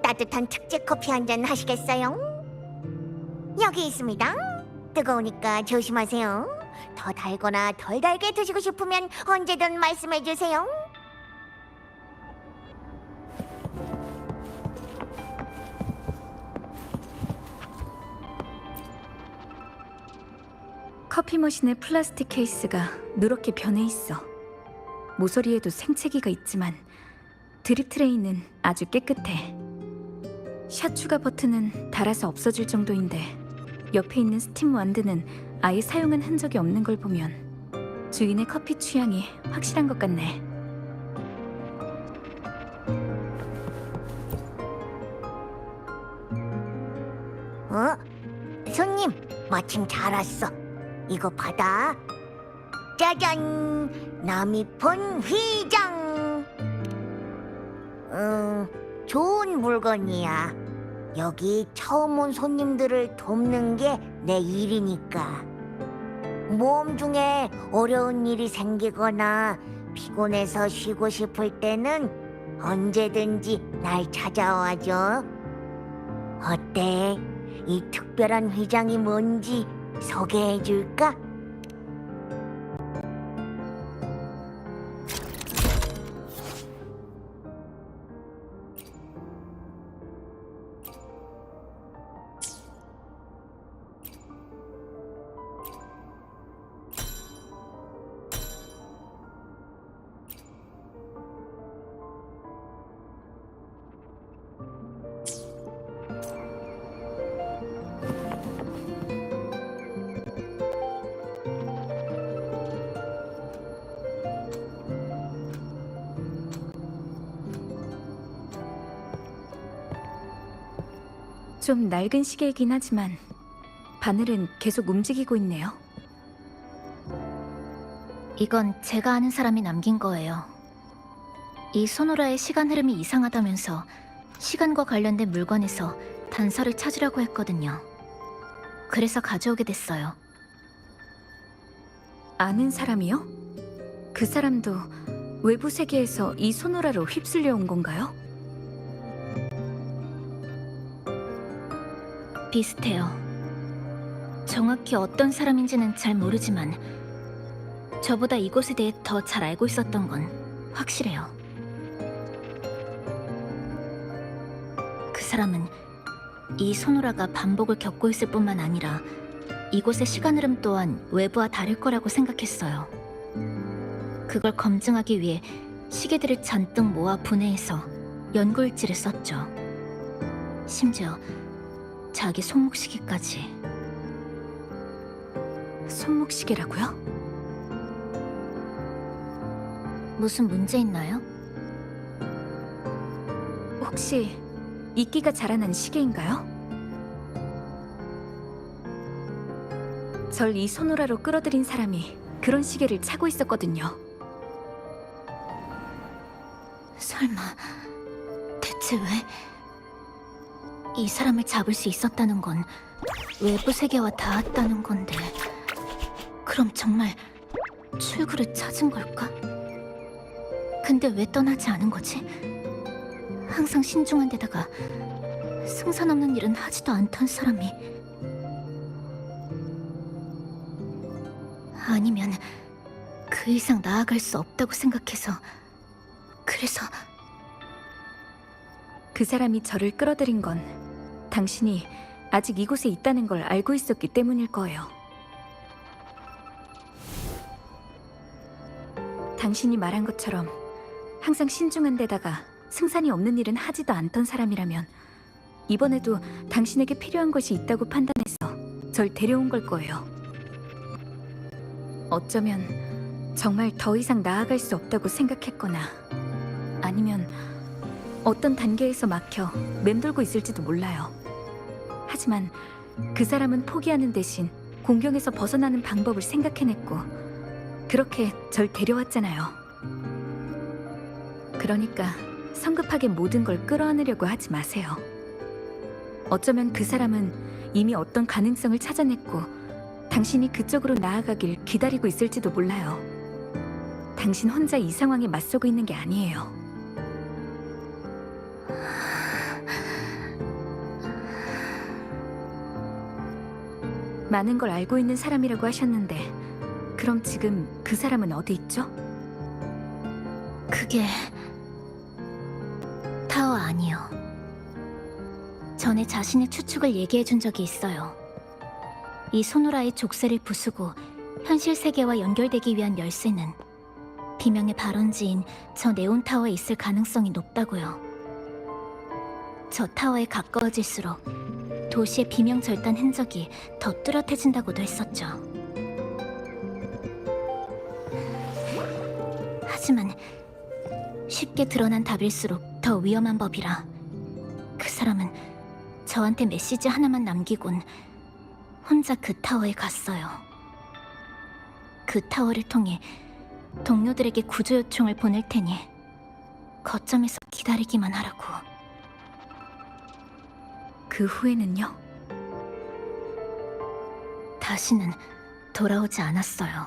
따뜻한 특제 커피 한 잔 하시겠어요? 여기 있습니다. 뜨거우니까 조심하세요. 더 달거나 덜 달게 드시고 싶으면 언제든 말씀해 주세요. 커피 머신의 플라스틱 케이스가 누렇게 변해 있어. 모서리에도 생채기가 있지만 드립 트레이는 아주 깨끗해. 샷 추가 버튼은 닳아서 없어질 정도인데 옆에 있는 스팀 완드는 아예 사용한 흔적이 없는 걸 보면 주인의 커피 취향이 확실한 것 같네. 손님, 마침 잘 왔어. 이거 받아. 짜잔! 나미폰 휘장! 좋은 물건이야. 여기 처음 온 손님들을 돕는 게 내 일이니까. 모험 중에 어려운 일이 생기거나 피곤해서 쉬고 싶을 때는 언제든지 날 찾아와줘. 어때? 이 특별한 휘장이 뭔지 소개해 줄까? 좀 낡은 시계이긴 하지만 바늘은 계속 움직이고 있네요. 이건 제가 아는 사람이 남긴 거예요. 이 소노라의 시간 흐름이 이상하다면서 시간과 관련된 물건에서 단서를 찾으라고 했거든요. 그래서 가져오게 됐어요. 아는 사람이요? 그 사람도 외부 세계에서 이 소노라로 휩쓸려 온 건가요? 비슷해요. 정확히 어떤 사람인지는 잘 모르지만 저보다 이곳에 대해 더 잘 알고 있었던 건 확실해요. 그 사람은 이 소노라가 반복을 겪고 있을 뿐만 아니라 이곳의 시간 흐름 또한 외부와 다를 거라고 생각했어요. 그걸 검증하기 위해 시계들을 잔뜩 모아 분해해서 연구일지를 썼죠. 심지어 자기 손목시계까지. 손목시계라고요? 무슨 문제 있나요? 혹시 이끼가 자라난 시계인가요? 절 이 소노라로 끌어들인 사람이 그런 시계를 차고 있었거든요. 설마 대체 왜? 이 사람을 잡을 수 있었다는 건 외부 세계와 닿았다는 건데, 그럼 정말 출구를 찾은 걸까? 근데 왜 떠나지 않은 거지? 항상 신중한 데다가 승산 없는 일은 하지도 않던 사람이. 아니면 그 이상 나아갈 수 없다고 생각해서. 그래서 그 사람이 저를 끌어들인 건 당신이 아직 이곳에 있다는 걸 알고 있었기 때문일 거예요. 당신이 말한 것처럼 항상 신중한 데다가 승산이 없는 일은 하지도 않던 사람이라면 이번에도 당신에게 필요한 것이 있다고 판단해서 절 데려온 걸 거예요. 어쩌면 정말 더 이상 나아갈 수 없다고 생각했거나 아니면 어떤 단계에서 막혀 맴돌고 있을지도 몰라요. 하지만 그 사람은 포기하는 대신 공경에서 벗어나는 방법을 생각해냈고 그렇게 절 데려왔잖아요. 그러니까 성급하게 모든 걸 끌어안으려고 하지 마세요. 어쩌면 그 사람은 이미 어떤 가능성을 찾아냈고 당신이 그쪽으로 나아가길 기다리고 있을지도 몰라요. 당신 혼자 이 상황에 맞서고 있는 게 아니에요. 많은 걸 알고 있는 사람이라고 하셨는데 그럼 지금 그 사람은 어디 있죠? 그게 타워 아니요. 전에 자신의 추측을 얘기해 준 적이 있어요. 이 소노라의 족쇄를 부수고 현실 세계와 연결되기 위한 열쇠는 비명의 발원지인 저 네온 타워에 있을 가능성이 높다고요. 저 타워에 가까워질수록 도시의 비명 절단 흔적이 더 뚜렷해진다고도 했었죠. 하지만 쉽게 드러난 답일수록 더 위험한 법이라 그 사람은 저한테 메시지 하나만 남기곤 혼자 그 타워에 갔어요. 그 타워를 통해 동료들에게 구조 요청을 보낼 테니 거점에서 기다리기만 하라고. 그 후에는요? 다시는 돌아오지 않았어요.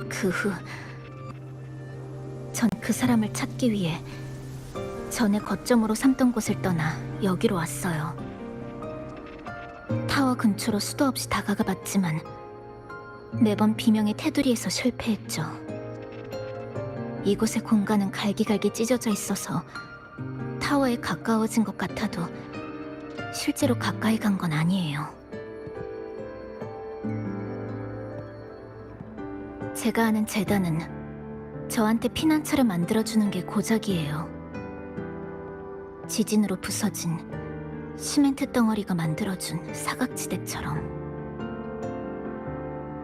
그 후, 전 그 사람을 찾기 위해 전에 거점으로 삼던 곳을 떠나 여기로 왔어요. 타워 근처로 수도 없이 다가가 봤지만 매번 비명의 테두리에서 실패했죠. 이곳의 공간은 갈기갈기 찢어져 있어서 타워에 가까워진 것 같아도 실제로 가까이 간 건 아니에요. 제가 아는 재단은 저한테 피난처를 만들어주는 게 고작이에요. 지진으로 부서진 시멘트 덩어리가 만들어준 사각지대처럼.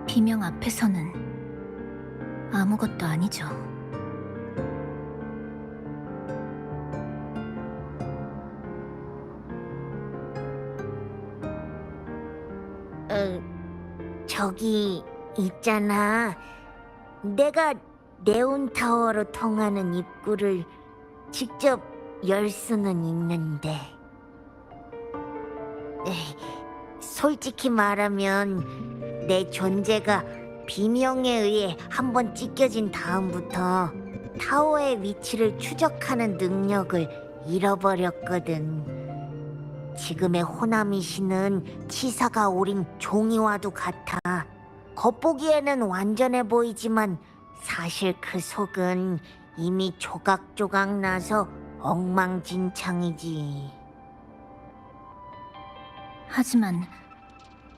비명 앞에서는 아무것도 아니죠. 저기 있잖아. 내가 네온타워로 통하는 입구를 직접 열 수는 있는데 솔직히 말하면 내 존재가 비명에 의해 한번 찢겨진 다음부터 타워의 위치를 추적하는 능력을 잃어버렸거든. 지금의 호나미 씨는 치사가 오린 종이와도 같아. 겉보기에는 완전해 보이지만 사실 그 속은 이미 조각조각 나서 엉망진창이지. 하지만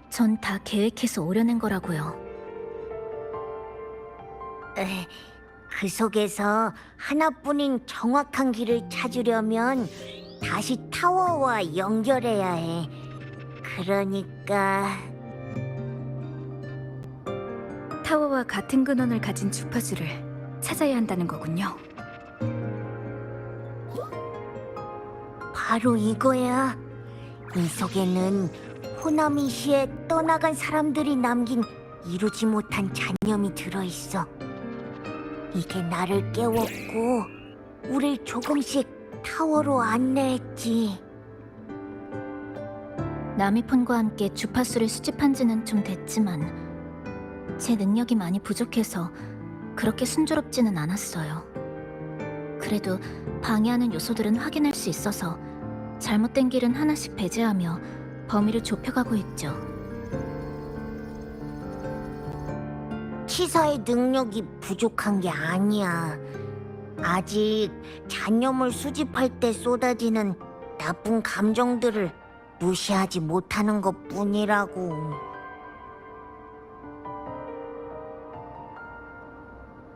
전 다 계획해서 오려낸 거라고요. 그 속에서 하나뿐인 정확한 길을 찾으려면 다시 타워와 연결해야 해. 그러니까 타워와 같은 근원을 가진 주파수를 찾아야 한다는 거군요. 바로 이거야. 이 속에는 호나미 시에 떠나간 사람들이 남긴 이루지 못한 잔념이 들어있어. 이게 나를 깨웠고 우릴 조금씩 타워로 안내했지. 나미폰과 함께 주파수를 수집한 지는 좀 됐지만 제 능력이 많이 부족해서 그렇게 순조롭지는 않았어요. 그래도 방해하는 요소들은 확인할 수 있어서 잘못된 길은 하나씩 배제하며 범위를 좁혀가고 있죠. 치사의 능력이 부족한 게 아니야. 아직 잔념을 수집할 때 쏟아지는 나쁜 감정들을 무시하지 못하는 것뿐이라고.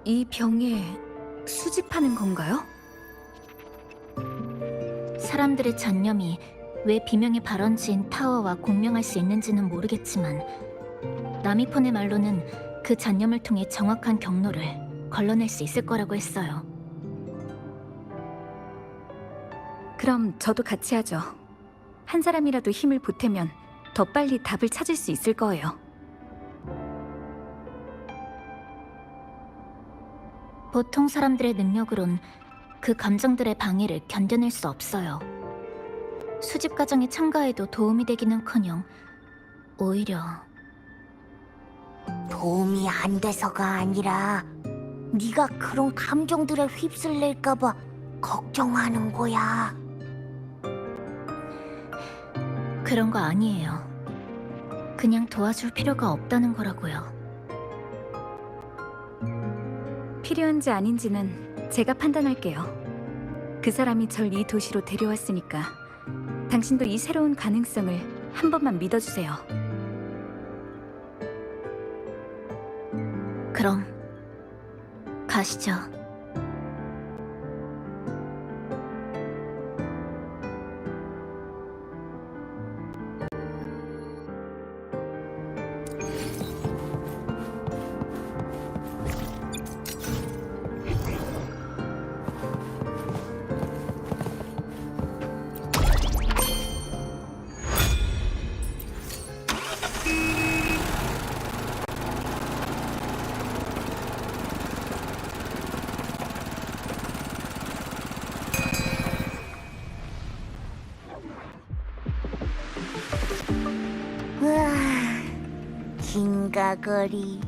이 병에 수집하는 건가요? 사람들의 잔념이 왜 비명의 발원지인 타워와 공명할 수 있는지는 모르겠지만 나미폰의 말로는 그 잔념을 통해 정확한 경로를 걸러낼 수 있을 거라고 했어요. 그럼 저도 같이 하죠. 한 사람이라도 힘을 보태면 더 빨리 답을 찾을 수 있을 거예요. 보통 사람들의 능력으론 그 감정들의 방해를 견뎌낼 수 없어요. 수집 과정에 참가해도 도움이 되기는커녕 오히려 도움이 안 돼서가 아니라 네가 그런 감정들에 휩쓸릴까봐 걱정하는 거야. 그런 거 아니에요. 그냥 도와줄 필요가 없다는 거라고요. 필요한지 아닌지는 제가 판단할게요. 그 사람이 절 이 도시로 데려왔으니까 당신도 이 새로운 가능성을 한 번만 믿어주세요. 그럼 가시죠. 우와, 긴가거리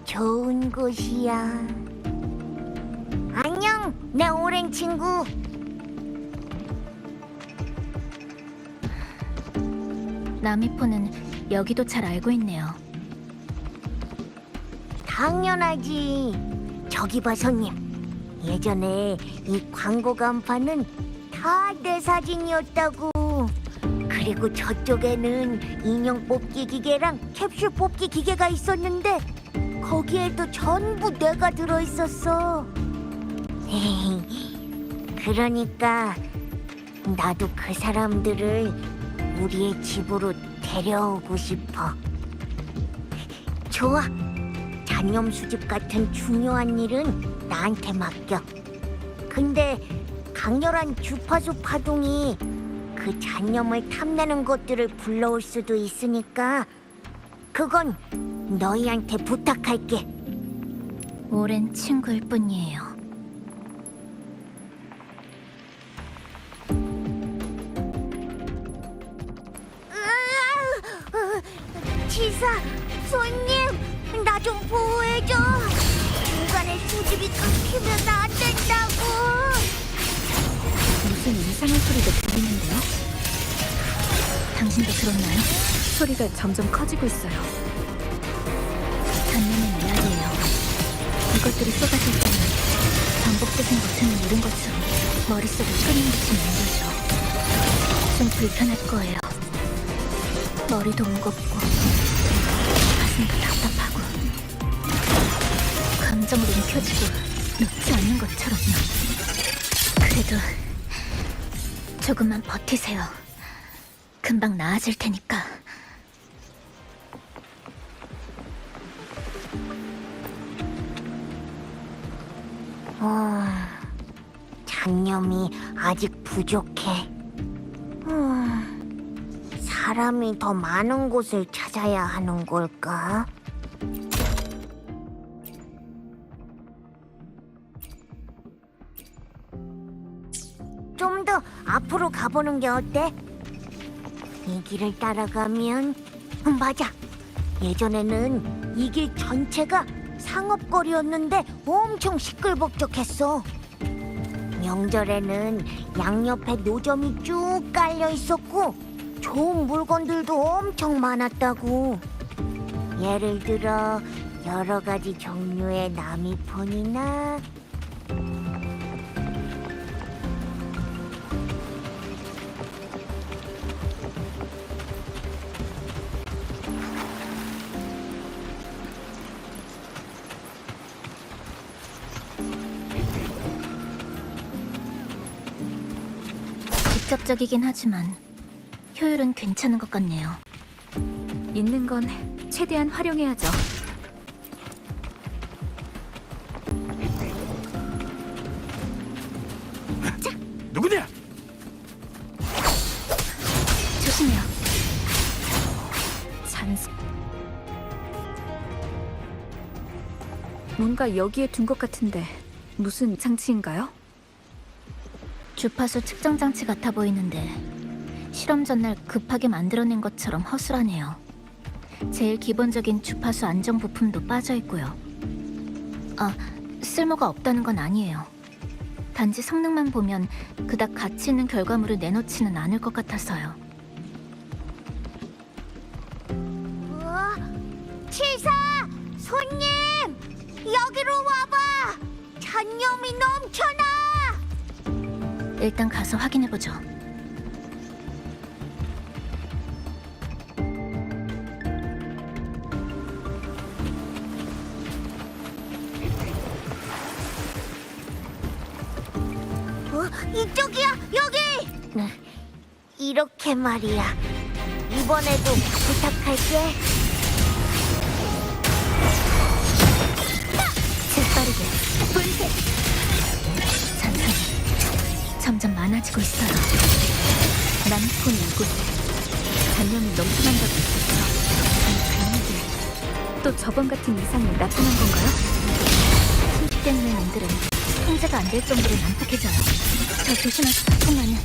좋은 곳이야. 안녕, 내 오랜 친구. 나미포는 여기도 잘 알고 있네요. 당연하지. 저기 봐, 손님. 예전에 이 광고 간판은 다 내 사진이었다고. 그리고 저쪽에는 인형 뽑기 기계랑 캡슐 뽑기 기계가 있었는데 거기에도 전부 내가 들어있었어. 그러니까 나도 그 사람들을 우리의 집으로 데려오고 싶어. 좋아. 잔념 수집 같은 중요한 일은 나한테 맡겨. 근데 강렬한 주파수 파동이 그 잔념을 탐내는 것들을 불러올 수도 있으니까 그건 너희한테 부탁할게. 오랜 친구일 뿐이에요. 치사, 손님, 나 좀 보호해줘. 중간에 수집이 끊기면 안 된다고. 무슨 이상한 소리가 들리는데요? 당신도 들었나요? 소리가 점점 커지고 있어요. 잔념의 이야기예요. 이것들이 쏟아질 때는 반복되는 버튼을 누른 것처럼 머릿속을 끊임없이 만들죠. 좀 불편할 거예요. 머리도 무겁고 가슴도 답답하고 감정으로 움켜쥐고 놓지 않는 것처럼요. 그래도 조금만 버티세요. 금방 나아질 테니까. 잔념이 아직 부족해. 사람이 더 많은 곳을 찾아야 하는 걸까? 좀 더 앞으로 가보는 게 어때? 이 길을 따라가면 맞아. 예전에는 이 길 전체가 상업거리였는데 엄청 시끌벅적했어. 명절에는 양옆에 노점이 쭉 깔려 있었고 좋은 물건들도 엄청 많았다고. 예를 들어 여러 가지 종류의 나미폰이나 직접적이긴 하지만 효율은 괜찮은 것 같네요. 있는 건 최대한 활용해야죠. 조심해요. 잔스. 뭔가 여기에 둔 것 같은데 무슨 장치인가요? 주파수 측정 장치 같아 보이는데 실험 전날 급하게 만들어낸 것처럼 허술하네요. 제일 기본적인 주파수 안정 부품도 빠져 있고요. 아, 쓸모가 없다는 건 아니에요. 단지 성능만 보면 그닥 가치 있는 결과물을 내놓지는 않을 것 같아서요. 우와, 치사! 손님! 여기로 와봐! 잔념이 넘쳐나! 일단 가서 확인해보죠. 이쪽이야, 여기! 네. 이렇게 말이야. 이번에도 부탁할게. 재빠르게 분쇄! 잔상이 점점 많아지고 있어요. 남콘 이곳에 잔념이 넘쳐난다고 했었죠. 아니, 또 저번 같은 이상이 나타난 건가요? 힘기 때문에 놈들은 통제가 안 될 정도로 난폭해져요. 더 조심하시지만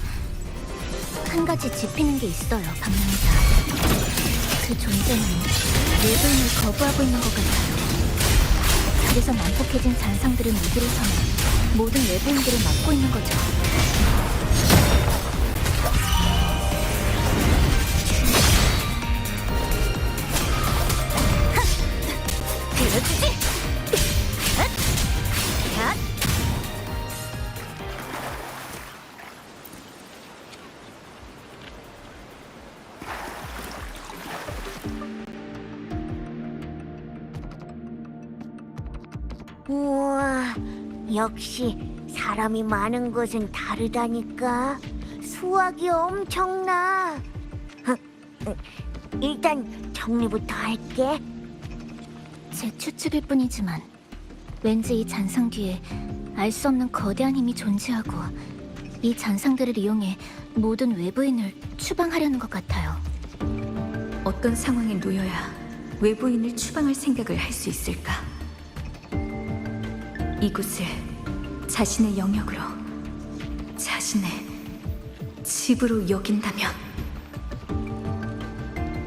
한 가지 짚히는 게 있어요, 박명자. 그 존재는 외부인을 거부하고 있는 것 같아요. 그래서 난폭해진 잔상들은 이들을 삼아 모든 외부인들을 막고 있는 거죠. 들어주지! 우와, 역시 사람이 많은 곳은 다르다니까. 수확이 엄청나. 일단 정리부터 할게. 제 추측일 뿐이지만 왠지 이 잔상 뒤에 알 수 없는 거대한 힘이 존재하고 이 잔상들을 이용해 모든 외부인을 추방하려는 것 같아요. 어떤 상황에 놓여야 외부인을 추방할 생각을 할 수 있을까? 이곳을 자신의 영역으로, 자신의 집으로 여긴다면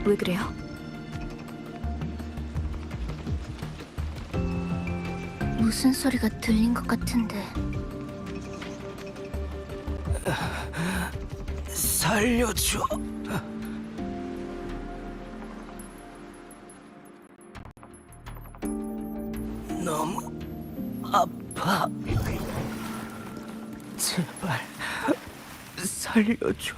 왜 그래요? 무슨 소리가 들린 것 같은데. 살려줘. 너무 아파. 제발 살려줘.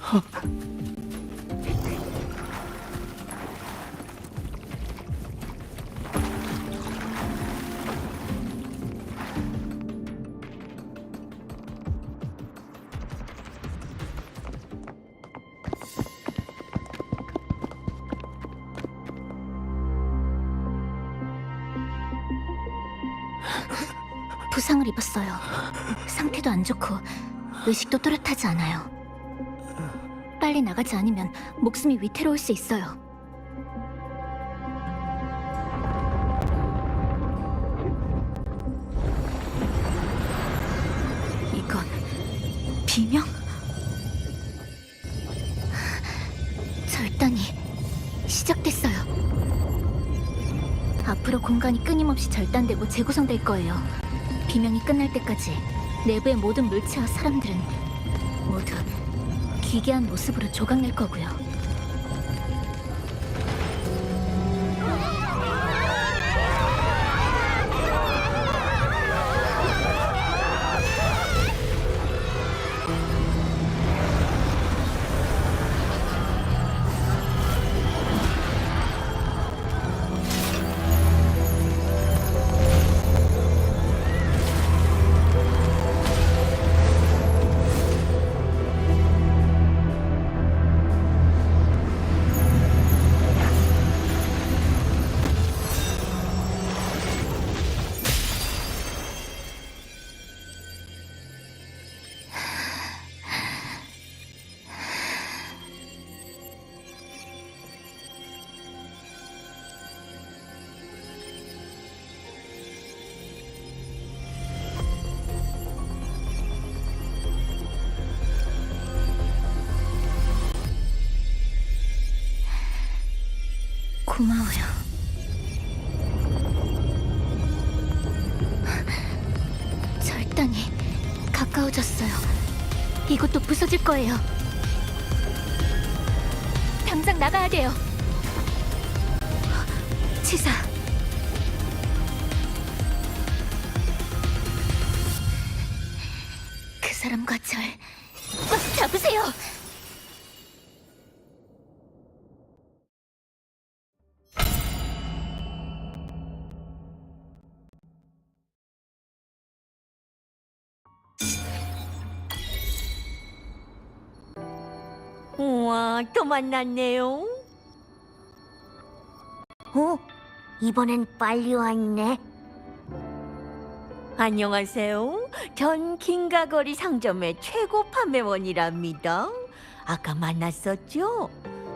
부상을 입었어요. 상태도 안 좋고 의식도 또렷하지 않아요. 빨리 나가지 않으면 목숨이 위태로울 수 있어요. 이건 비명? 절단이 시작됐어요. 앞으로 공간이 끊임없이 절단되고 재구성될 거예요. 비명이 끝날 때까지 내부의 모든 물체와 사람들은 모두 기괴한 모습으로 조각낼 거고요. 고마워요. 절단이 가까워졌어요. 이것도 부서질 거예요. 당장 나가야 돼요. 치사. 그 사람과 절 꽉 잡으세요. 우와, 또 만났네요. 이번엔 빨리 왔네. 안녕하세요. 전 긴가거리 상점의 최고 판매원이랍니다. 아까 만났었죠?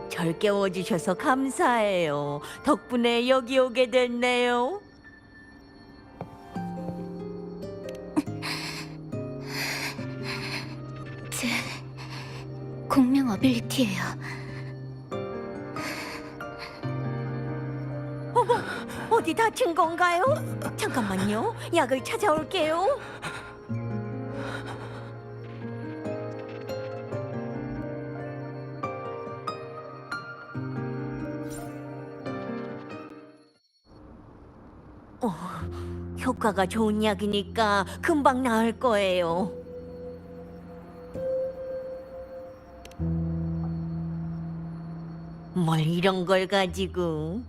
절 깨워주셔서 감사해요. 덕분에 여기 오게 됐네요. 공명 어빌리티예요. 어디 다친 건가요? 잠깐만요. 약을 찾아올게요. 효과가 좋은 약이니까 금방 나을 거예요. 뭘 이런 걸 가지고.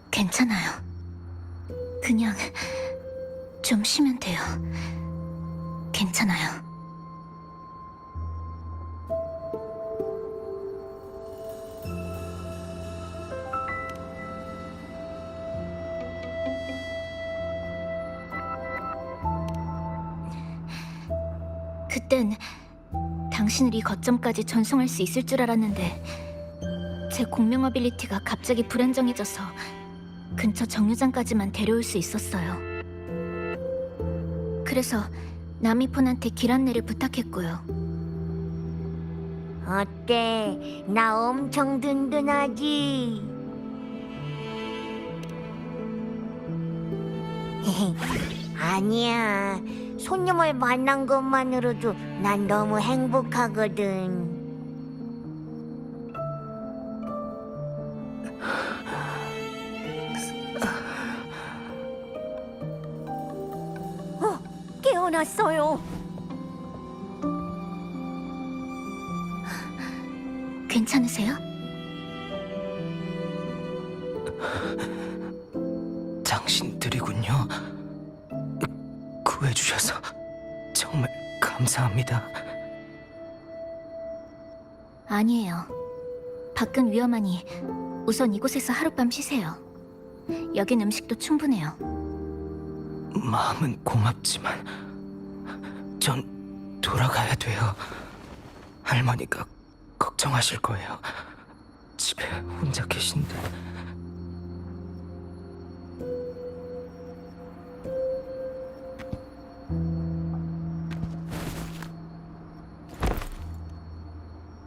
괜찮아요. 그냥 좀 쉬면 돼요. 괜찮아요. 그땐 당신을 이 거점까지 전송할 수 있을 줄 알았는데 제 공명 어빌리티가 갑자기 불안정해져서 근처 정류장까지만 데려올 수 있었어요. 그래서 나미폰한테 길 안내를 부탁했고요. 어때? 나 엄청 든든하지? 아니야. 손님을 만난 것만으로도 난 너무 행복하거든. 깨어났어요. 괜찮으세요? 당신들이군요. 구해주셔서 정말 감사합니다. 아니에요. 밖은 위험하니 우선 이곳에서 하룻밤 쉬세요. 여긴 음식도 충분해요. 마음은 고맙지만 전 돌아가야 돼요. 할머니가 걱정하실 거예요. 집에 혼자 계신데.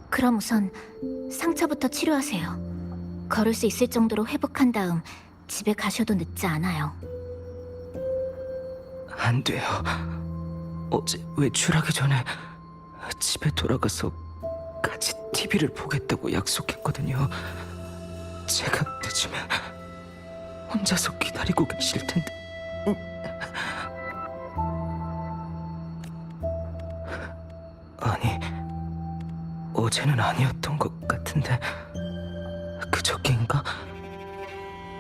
그럼 우선 상처부터 치료하세요. 걸을 수 있을 정도로 회복한 다음 집에 가셔도 늦지 않아요. 안 돼요. 어제 외출하기 전에 집에 돌아가서 같이 TV를 보겠다고 약속했거든요. 제가 늦으면 혼자서 기다리고 계실 텐데. 아니, 어제는 아니었던 것 같은데 그저께인가?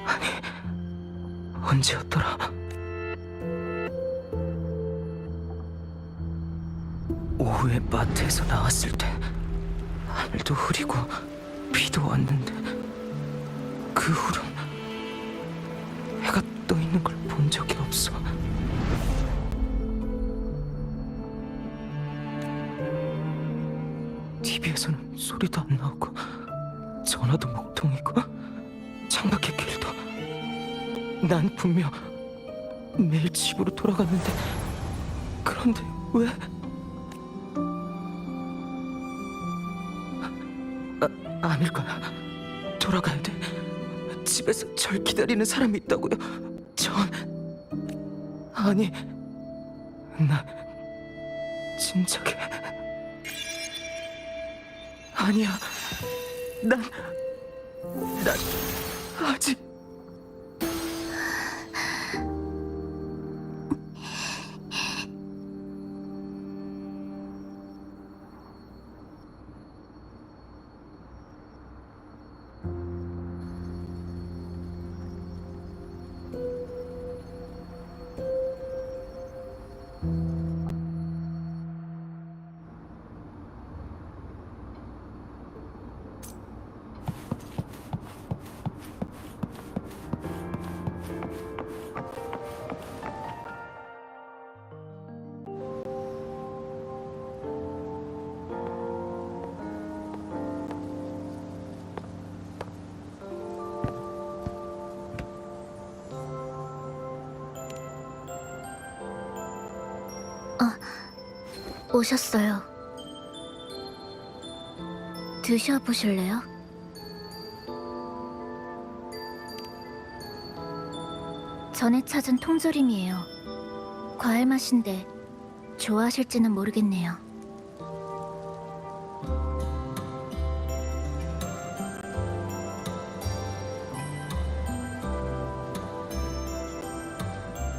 아니, 언제였더라? 오후에 마트에서 나왔을 때 하늘도 흐리고 비도 왔는데 그 후론 해가 떠 있는 걸 본 적이 없어. TV에서는 소리도 안 나오고 전화도 먹통이고 창밖의 길도. 난 분명 매일 집으로 돌아갔는데 그런데 왜? 아닐 거야. 돌아가야 돼. 집에서 절 기다리는 사람이 있다고요. 아니, 나 진작에 아니야. 난 아직 오셨어요. 드셔보실래요? 전에 찾은 통조림이에요. 과일 맛인데 좋아하실지는 모르겠네요.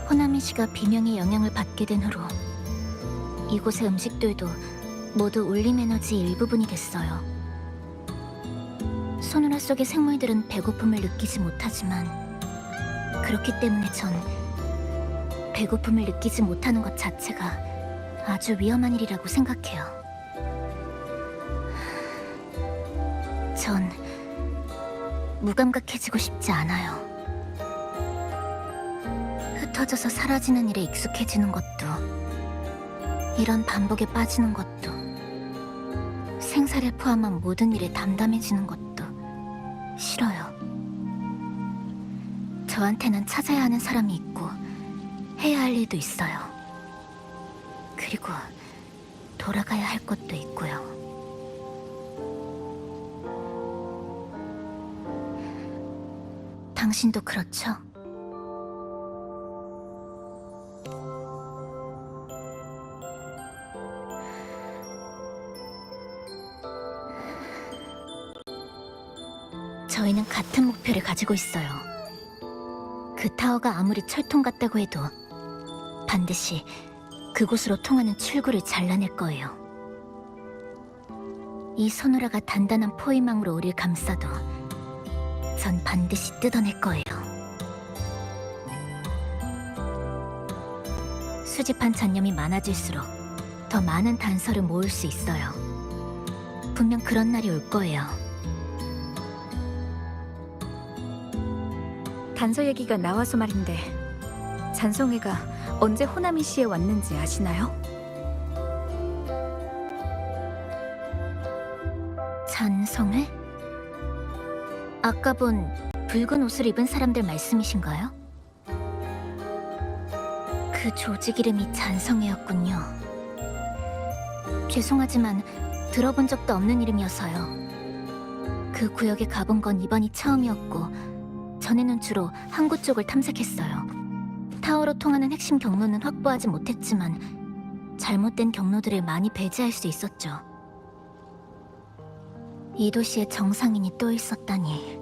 호나미 씨가 비명의 영향을 받게 된 후로 이곳의 음식들도 모두 울림 에너지의 일부분이 됐어요. 소누라 속의 생물들은 배고픔을 느끼지 못하지만 그렇기 때문에 전 배고픔을 느끼지 못하는 것 자체가 아주 위험한 일이라고 생각해요. 전 무감각해지고 싶지 않아요. 흩어져서 사라지는 일에 익숙해지는 것도, 이런 반복에 빠지는 것도, 생사를 포함한 모든 일에 담담해지는 것도 싫어요. 저한테는 찾아야 하는 사람이 있고 해야 할 일도 있어요. 그리고 돌아가야 할 것도 있고요. 당신도 그렇죠? 저희는 같은 목표를 가지고 있어요. 그 타워가 아무리 철통 같다고 해도 반드시 그곳으로 통하는 출구를 잘라낼 거예요. 이 소노라가 단단한 포위망으로 우릴 감싸도 전 반드시 뜯어낼 거예요. 수집한 잔념이 많아질수록 더 많은 단서를 모을 수 있어요. 분명 그런 날이 올 거예요. 단서 얘기가 나와서 말인데 잔성회가 언제 호나미 씨에 왔는지 아시나요? 잔성회? 아까 본 붉은 옷을 입은 사람들 말씀이신가요? 그 조직 이름이 잔성회였군요. 죄송하지만 들어본 적도 없는 이름이어서요. 그 구역에 가본 건 이번이 처음이었고 전에는 주로 항구 쪽을 탐색했어요. 타워로 통하는 핵심 경로는 확보하지 못했지만 잘못된 경로들을 많이 배제할 수 있었죠. 이 도시에 정상인이 또 있었다니.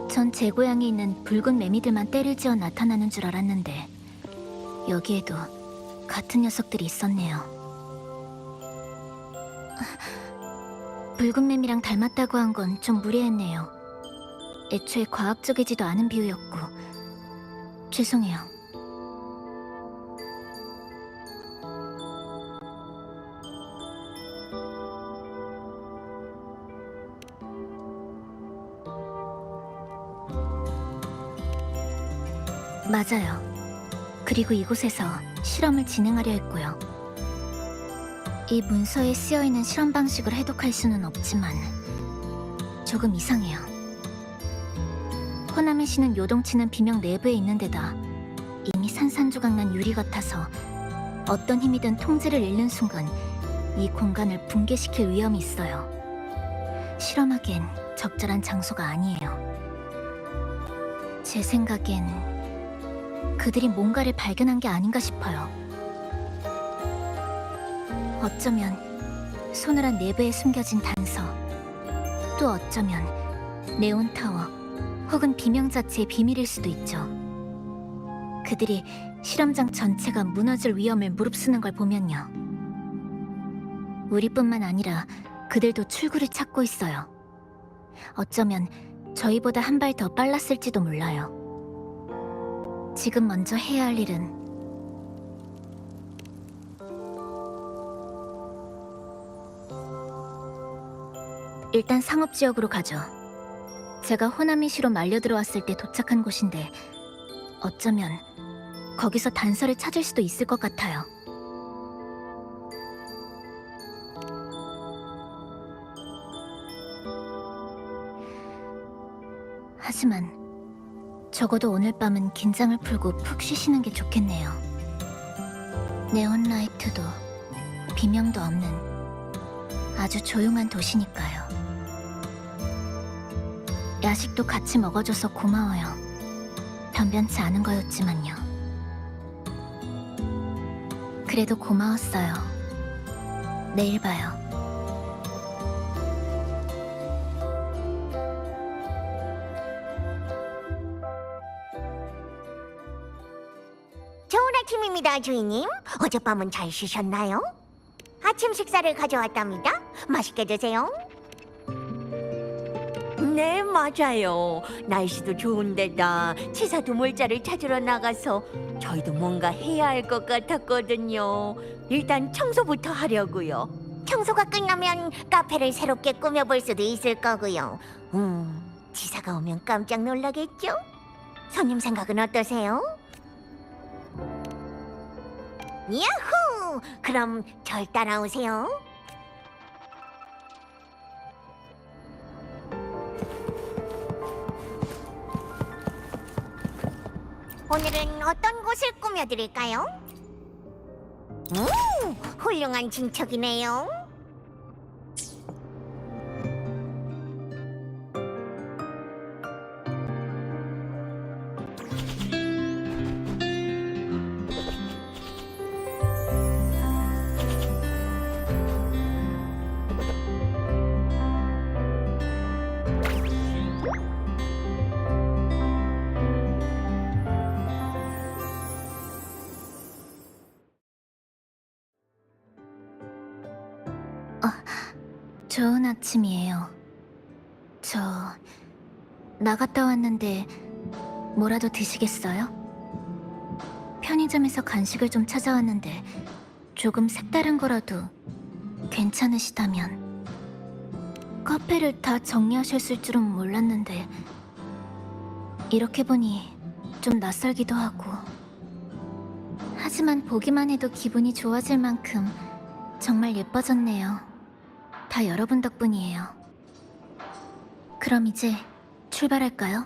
전 제 고향에 있는 붉은 매미들만 때를 지어 나타나는 줄 알았는데 여기에도 같은 녀석들이 있었네요. 붉은 매미랑 닮았다고 한 건 좀 무리했네요. 애초에 과학적이지도 않은 비유였고 죄송해요. 맞아요. 그리고 이곳에서 실험을 진행하려 했고요. 이 문서에 쓰여있는 실험 방식을 해독할 수는 없지만 조금 이상해요. 호나미 씨는 요동치는 비명 내부에 있는 데다 이미 산산조각난 유리 같아서 어떤 힘이든 통제를 잃는 순간 이 공간을 붕괴시킬 위험이 있어요. 실험하기엔 적절한 장소가 아니에요. 제 생각엔 그들이 뭔가를 발견한 게 아닌가 싶어요. 어쩌면 소노란 내부에 숨겨진 단서, 또 어쩌면 네온타워 혹은 비명 자체의 비밀일 수도 있죠. 그들이 실험장 전체가 무너질 위험을 무릅쓰는 걸 보면요. 우리뿐만 아니라 그들도 출구를 찾고 있어요. 어쩌면 저희보다 한 발 더 빨랐을지도 몰라요. 지금 먼저 해야 할 일은 일단 상업지역으로 가죠. 제가 호나미시로 말려 들어왔을 때 도착한 곳인데 어쩌면 거기서 단서를 찾을 수도 있을 것 같아요. 하지만 적어도 오늘 밤은 긴장을 풀고 푹 쉬시는 게 좋겠네요. 네온라이트도 비명도 없는 아주 조용한 도시니까요. 야식도 같이 먹어줘서 고마워요. 변변치 않은 거였지만요. 그래도 고마웠어요. 내일 봐요. 좋은 아침입니다, 주인님. 어젯밤은 잘 쉬셨나요? 아침 식사를 가져왔답니다. 맛있게 드세요. 네, 맞아요. 날씨도 좋은데다 치사 두물자를 찾으러 나가서 저희도 뭔가 해야 할 것 같았거든요. 일단 청소부터 하려고요. 청소가 끝나면 카페를 새롭게 꾸며볼 수도 있을 거고요. 치사가 오면 깜짝 놀라겠죠? 손님 생각은 어떠세요? 야호! 그럼 절 따라오세요. 오늘은 어떤 곳을 꾸며드릴까요? 훌륭한 진척이네요. 좋은 아침이에요. 저 나갔다 왔는데 뭐라도 드시겠어요? 편의점에서 간식을 좀 찾아왔는데 조금 색다른 거라도 괜찮으시다면. 카페를 다 정리하셨을 줄은 몰랐는데 이렇게 보니 좀 낯설기도 하고. 하지만 보기만 해도 기분이 좋아질 만큼 정말 예뻐졌네요. 다 여러분 덕분이에요. 그럼 이제 출발할까요?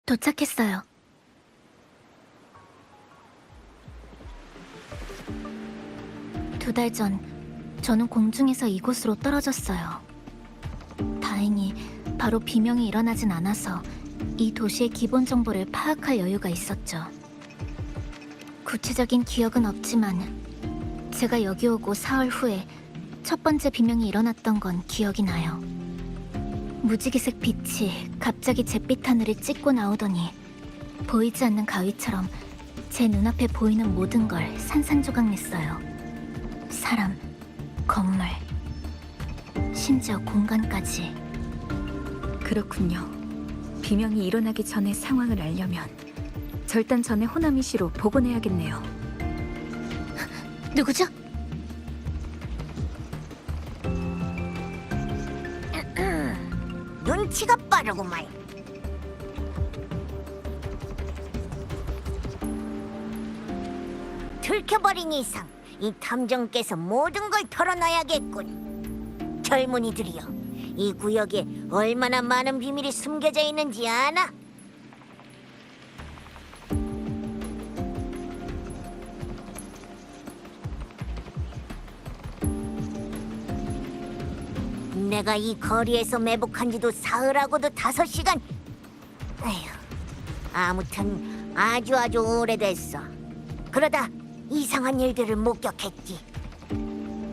도착했어요. 두 달 전, 저는 공중에서 이곳으로 떨어졌어요. 다행히 바로 비명이 일어나진 않아서 이 도시의 기본 정보를 파악할 여유가 있었죠. 구체적인 기억은 없지만 제가 여기 오고 사흘 후에 첫 번째 비명이 일어났던 건 기억이 나요. 무지개색 빛이 갑자기 잿빛 하늘을 찍고 나오더니 보이지 않는 가위처럼 제 눈앞에 보이는 모든 걸 산산조각냈어요. 사람, 건물, 심지어 공간까지. 그렇군요. 비명이 일어나기 전에 상황을 알려면 절단 전에 호나미 씨로 복원해야겠네요. 누구죠? 눈치가 빠르구만. 들켜버린 이상 이 탐정께서 모든 걸 털어놔야겠군. 젊은이들이여, 이 구역에 얼마나 많은 비밀이 숨겨져 있는지 아나? 내가 이 거리에서 매복한 지도 사흘하고도 5시간. 에휴, 아무튼 아주 오래됐어. 그러다 이상한 일들을 목격했지.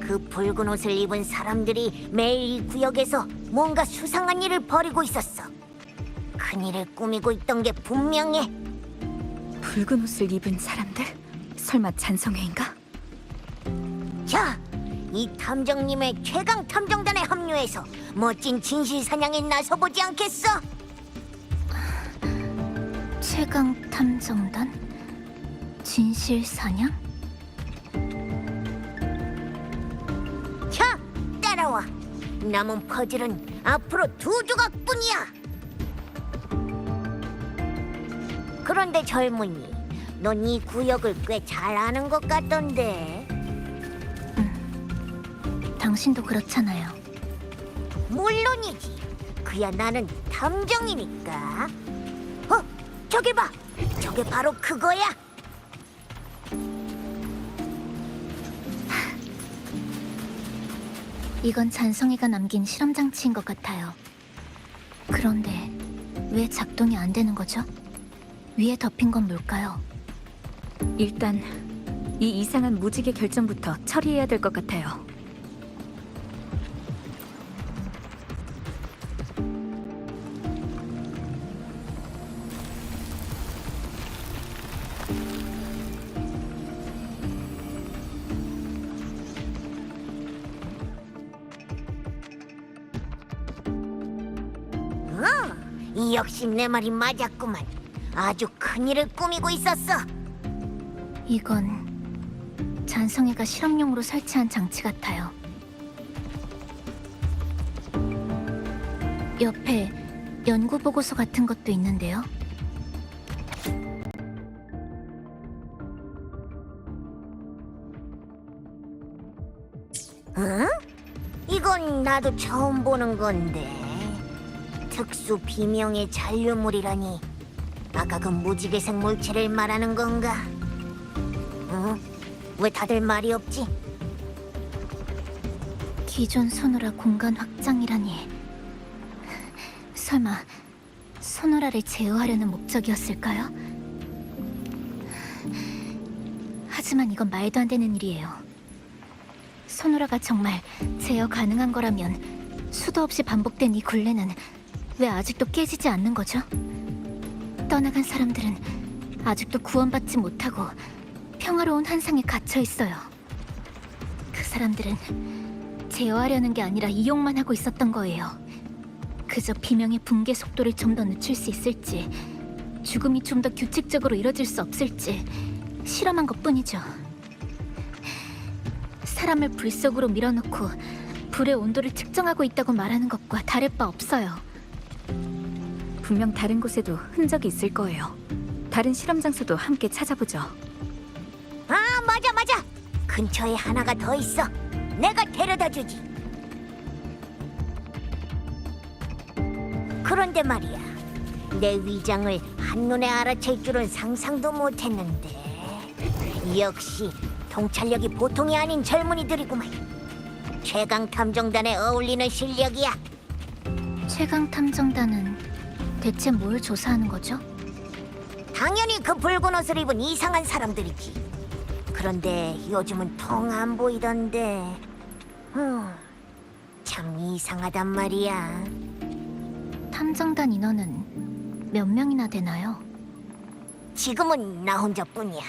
그 붉은 옷을 입은 사람들이 매일 이 구역에서 뭔가 수상한 일을 벌이고 있었어. 큰일을 꾸미고 있던 게 분명해. 붉은 옷을 입은 사람들? 설마 잔성회인가? 자, 이 탐정님의 최강 탐정단에 합류해서 멋진 진실 사냥에 나서보지 않겠어? 최강 탐정단? 진실 사냥? 자, 따라와. 남은 퍼즐은 앞으로 2조각뿐이야. 그런데 젊은이, 넌 이 구역을 꽤 잘 아는 것 같던데. 당신도 그렇잖아요. 물론이지. 그야 나는 탐정이니까. 저기 봐. 저게 바로 그거야. 이건 잔성이가 남긴 실험 장치인 것 같아요. 그런데 왜 작동이 안 되는 거죠? 위에 덮인 건 뭘까요? 일단 이 이상한 무지개 결정부터 처리해야 될 것 같아요. 이 역시 내 말이 맞았구만. 아주 큰일을 꾸미고 있었어. 이건 잔성이가 실험용으로 설치한 장치 같아요. 옆에 연구 보고서 같은 것도 있는데요. 응? 이건 나도 처음 보는 건데. 특수 비명의 잔류물이라니. 아까 그 무지개색 물체를 말하는 건가? 응? 왜 다들 말이 없지? 기존 소노라 공간 확장이라니. 설마 소노라를 제어하려는 목적이었을까요? 하지만 이건 말도 안 되는 일이에요. 소노라가 정말 제어 가능한 거라면 수도 없이 반복된 이 굴레는 왜 아직도 깨지지 않는 거죠? 떠나간 사람들은 아직도 구원받지 못하고 평화로운 환상에 갇혀 있어요. 그 사람들은 제어하려는 게 아니라 이용만 하고 있었던 거예요. 그저 비명의 붕괴 속도를 좀 더 늦출 수 있을지, 죽음이 좀 더 규칙적으로 이뤄질 수 없을지 실험한 것뿐이죠. 사람을 불 속으로 밀어넣고 불의 온도를 측정하고 있다고 말하는 것과 다를 바 없어요. 분명 다른 곳에도 흔적이 있을 거예요. 다른 실험 장소도 함께 찾아보죠. 아, 맞아. 근처에 하나가 더 있어. 내가 데려다 주지. 그런데 말이야, 내 위장을 한눈에 알아챌 줄은 상상도 못했는데. 역시 통찰력이 보통이 아닌 젊은이들이구만. 최강 탐정단에 어울리는 실력이야. 최강 탐정단은 대체 뭘 조사하는 거죠? 당연히 그 붉은 옷을 입은 이상한 사람들이지. 그런데 요즘은 통 안 보이던데. 참 이상하단 말이야. 탐정단 인원은 몇 명이나 되나요? 지금은 나 혼자뿐이야.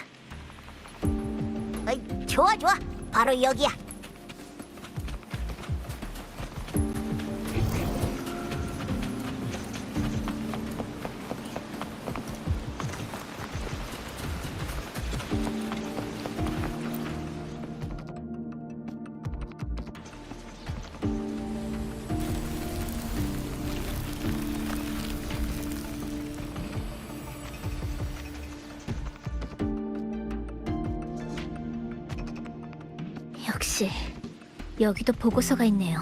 좋아. 바로 여기야. 그렇지. 여기도 보고서가 있네요.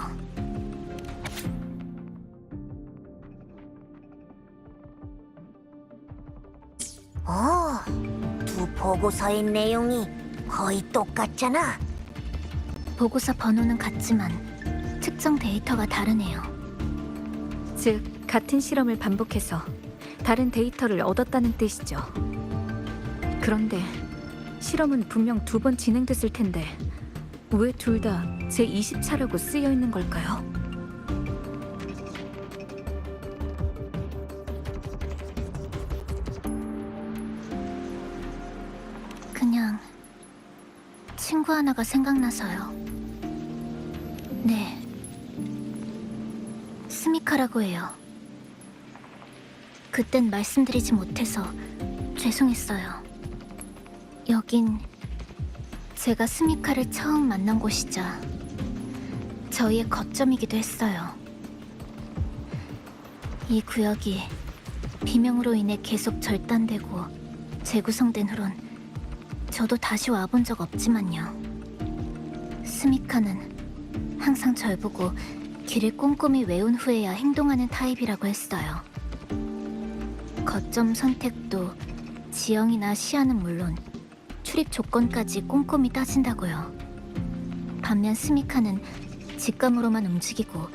두 보고서의 내용이 거의 똑같잖아. 보고서 번호는 같지만 측정 데이터가 다르네요. 즉, 같은 실험을 반복해서 다른 데이터를 얻었다는 뜻이죠. 그런데 실험은 분명 2번 진행됐을 텐데 왜 둘 다 제20차라고 쓰여 있는 걸까요? 그냥 친구 하나가 생각나서요. 네. 스미카라고 해요. 그땐 말씀드리지 못해서 죄송했어요. 여긴 제가 스미카를 처음 만난 곳이자 저희의 거점이기도 했어요. 이 구역이 비명으로 인해 계속 절단되고 재구성된 후론 저도 다시 와본 적 없지만요. 스미카는 항상 절 보고 길을 꼼꼼히 외운 후에야 행동하는 타입이라고 했어요. 거점 선택도 지형이나 시야는 물론 출입 조건까지 꼼꼼히 따진다고요. 반면 스미카는 직감으로만 움직이고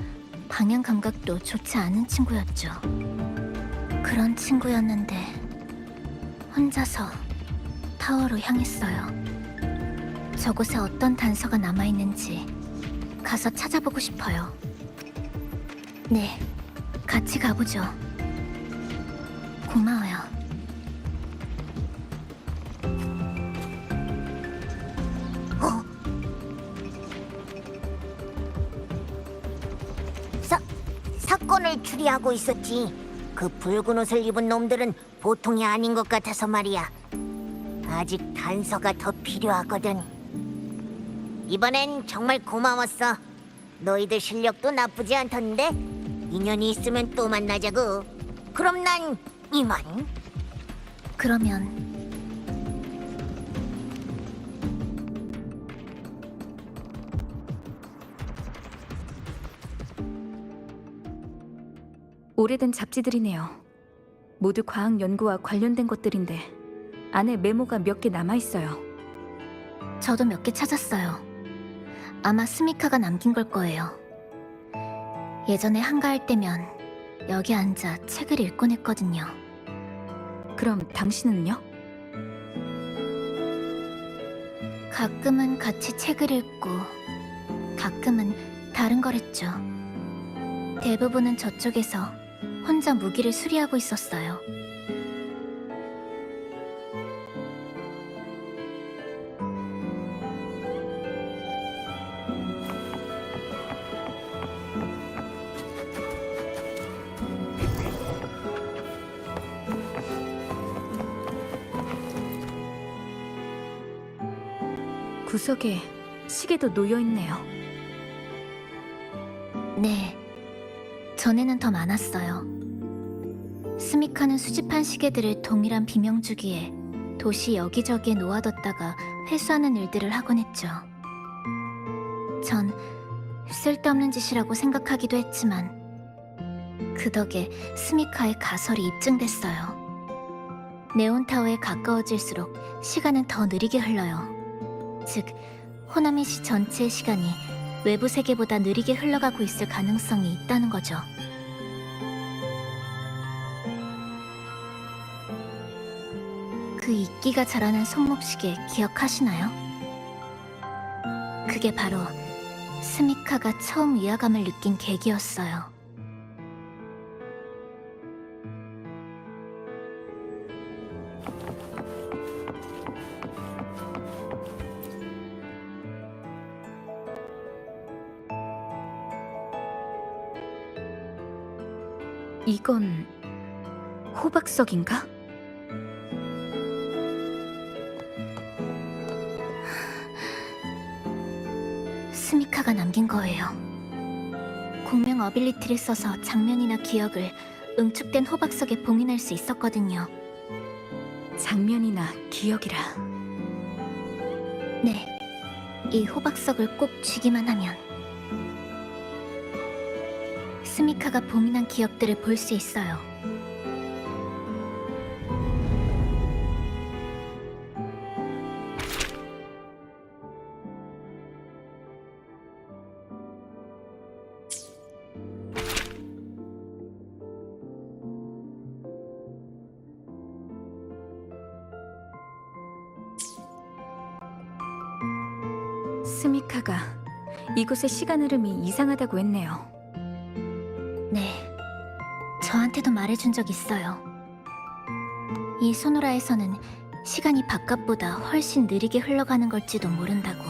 방향 감각도 좋지 않은 친구였죠. 그런 친구였는데 혼자서 타워로 향했어요. 저곳에 어떤 단서가 남아있는지 가서 찾아보고 싶어요. 네, 같이 가보죠. 고마워요. 사건을 추리하고 있었지. 그 붉은 옷을 입은 놈들은 보통이 아닌 것 같아서 말이야. 아직 단서가 더 필요하거든. 이번엔 정말 고마웠어. 너희들 실력도 나쁘지 않던데 인연이 있으면 또 만나자고. 그럼 난 이만. 그러면 오래된 잡지들이네요. 모두 과학 연구와 관련된 것들인데 안에 메모가 몇 개 남아 있어요. 저도 몇 개 찾았어요. 아마 스미카가 남긴 걸 거예요. 예전에 한가할 때면 여기 앉아 책을 읽곤 했거든요. 그럼 당신은요? 가끔은 같이 책을 읽고 가끔은 다른 걸 했죠. 대부분은 저쪽에서 혼자 무기를 수리하고 있었어요. 구석에 시계도 놓여 있네요. 네, 전에는 더 많았어요. 스미카는 수집한 시계들을 동일한 비명 주기에 도시 여기저기에 놓아뒀다가 회수하는 일들을 하곤 했죠. 전 쓸데없는 짓이라고 생각하기도 했지만 그 덕에 스미카의 가설이 입증됐어요. 네온타워에 가까워질수록 시간은 더 느리게 흘러요. 즉, 호나미시 전체의 시간이 외부 세계보다 느리게 흘러가고 있을 가능성이 있다는 거죠. 그 이끼가 자라는 손목시계 기억하시나요? 그게 바로 스미카가 처음 위화감을 느낀 계기였어요. 이건 호박석인가? 스미카가 남긴 거예요. 공명 어빌리티를 써서 장면이나 기억을 응축된 호박석에 봉인할 수 있었거든요. 장면이나 기억이라. 네, 이 호박석을 꼭 쥐기만 하면 스미카가 봉인한 기억들을 볼 수 있어요. 스미카가 이곳의 시간 흐름이 이상하다고 했네요. 네, 저한테도 말해준 적 있어요. 이 소노라에서는 시간이 바깥보다 훨씬 느리게 흘러가는 걸지도 모른다고.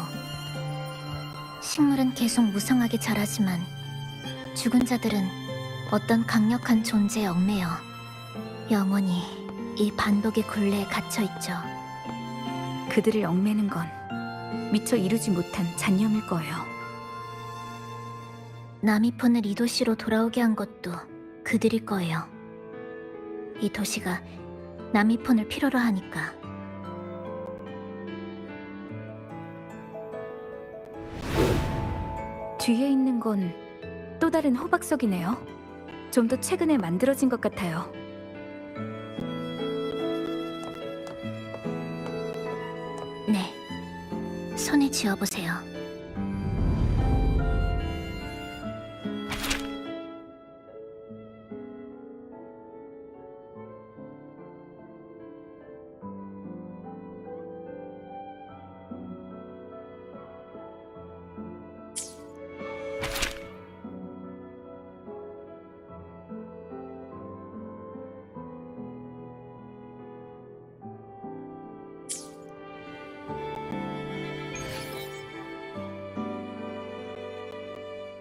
식물은 계속 무성하게 자라지만 죽은 자들은 어떤 강력한 존재에 얽매여 영원히 이 반복의 굴레에 갇혀있죠. 그들을 얽매는 건 미처 이루지 못한 잔념일 거예요. 나미폰을 이 도시로 돌아오게 한 것도 그들일 거예요. 이 도시가 나미폰을 필요로 하니까. 뒤에 있는 건 또 다른 호박석이네요. 좀 더 최근에 만들어진 것 같아요. 네, 손에 쥐어보세요.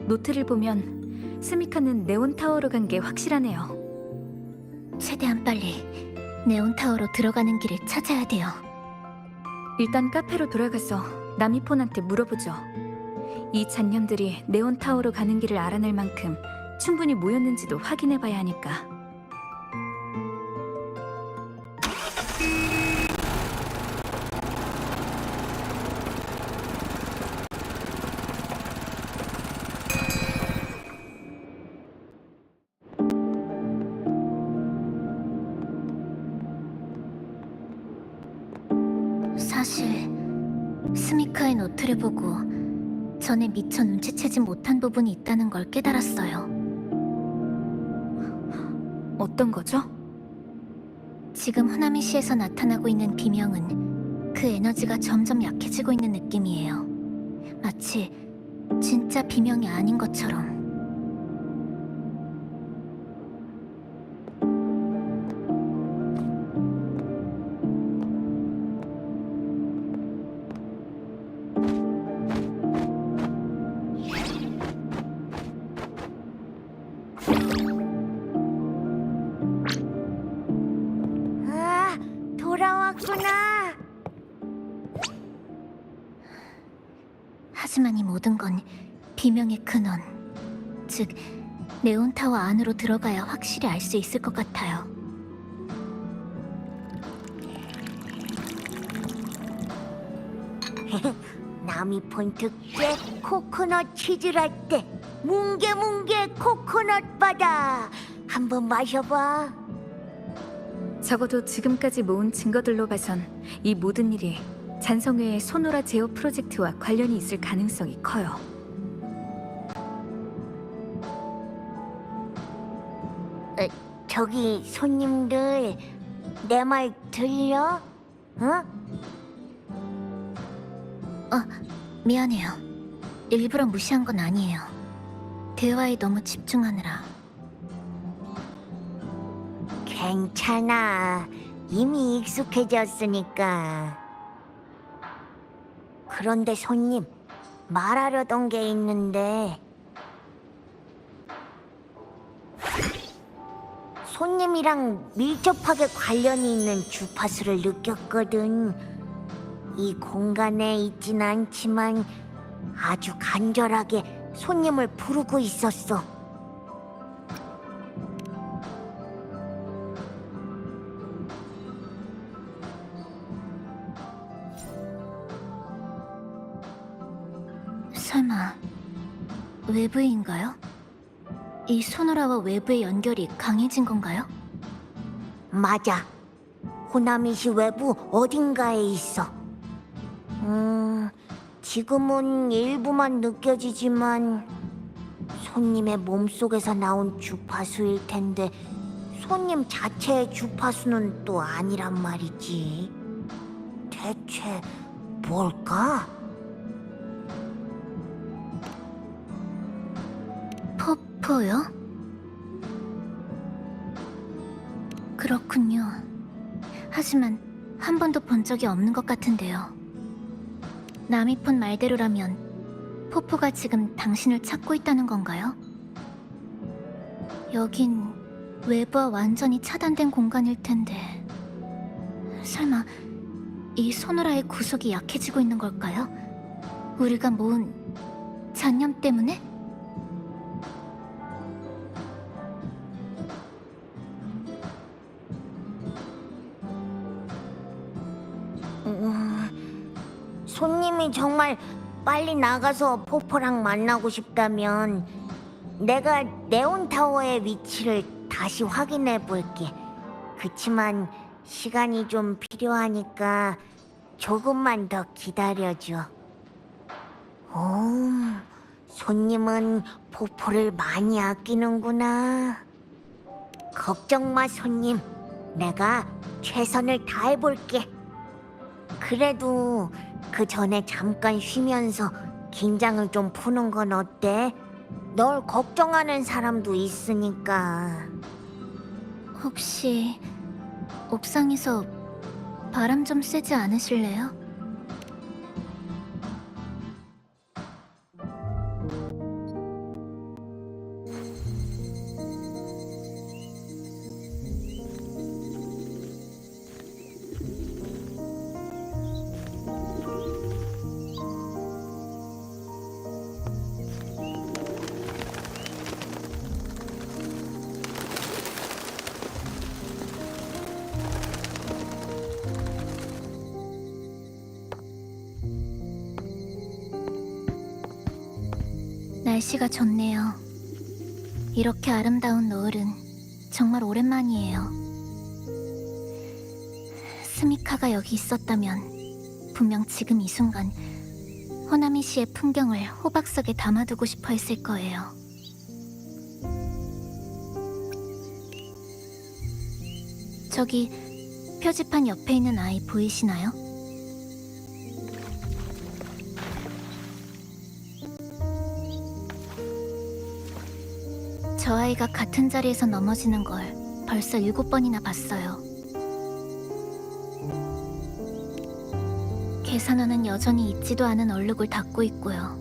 노트를 보면 스미카는 네온타워로 간 게 확실하네요. 최대한 빨리 네온타워로 들어가는 길을 찾아야 돼요. 일단 카페로 돌아가서 나미폰한테 물어보죠. 이 잔념들이 네온타워로 가는 길을 알아낼 만큼 충분히 모였는지도 확인해봐야 하니까. 사실 스미카의 노트를 보고 전에 미처 눈치채지 못한 부분이 있다는 걸 깨달았어요. 어떤 거죠? 지금 후나미시에서 나타나고 있는 비명은 그 에너지가 점점 약해지고 있는 느낌이에요. 마치 진짜 비명이 아닌 것처럼. 아, 돌아왔구나. 하지만 이 모든 건 비명의 근원, 즉 네온타워 안으로 들어가야 확실히 알 수 있을 것 같아요. 나미폰 특제 코코넛 치즈라떼 뭉게뭉게 코코넛 바다 한번 마셔봐. 적어도 지금까지 모은 증거들로 봐선 이 모든 일이 잔성회의 소노라 제어 프로젝트와 관련이 있을 가능성이 커요. 저기 손님들 내 말 들려? 어? 미안해요. 일부러 무시한 건 아니에요. 대화에 너무 집중하느라. 괜찮아. 이미 익숙해졌으니까. 그런데 손님, 말하려던 게 있는데. 손님이랑 밀접하게 관련이 있는 주파수를 느꼈거든. 이 공간에 있진 않지만 아주 간절하게 손님을 부르고 있었어. 외부인가요? 이 소노라와 외부의 연결이 강해진 건가요? 맞아. 호나미시 외부 어딘가에 있어. 지금은 일부만 느껴지지만 손님의 몸속에서 나온 주파수일 텐데 손님 자체의 주파수는 또 아니란 말이지. 대체 뭘까? 포포요? 그렇군요. 하지만 한 번도 본 적이 없는 것 같은데요. 나미폰 말대로라면 포포가 지금 당신을 찾고 있다는 건가요? 여긴 외부와 완전히 차단된 공간일 텐데 설마 이 소노라의 구속이 약해지고 있는 걸까요? 우리가 모은 잔념 때문에? 손님이 정말 빨리 나가서 포포랑 만나고 싶다면 내가 네온타워의 위치를 다시 확인해 볼게. 그치만 시간이 좀 필요하니까 조금만 더 기다려줘. 손님은 포포를 많이 아끼는구나. 걱정 마, 손님. 내가 최선을 다해볼게. 그래도 그 전에 잠깐 쉬면서 긴장을 좀 푸는 건 어때? 널 걱정하는 사람도 있으니까. 혹시 옥상에서 바람 좀 쐬지 않으실래요? 날씨가 좋네요. 이렇게 아름다운 노을은 정말 오랜만이에요. 스미카가 여기 있었다면 분명 지금 이 순간 호나미 씨의 풍경을 호박 속에 담아두고 싶어 했을 거예요. 저기 표지판 옆에 있는 아이 보이시나요? 저 아이가 같은 자리에서 넘어지는 걸 벌써 7번이나 봤어요. 계산원은 여전히 잊지도 않은 얼룩을 닦고 있고요.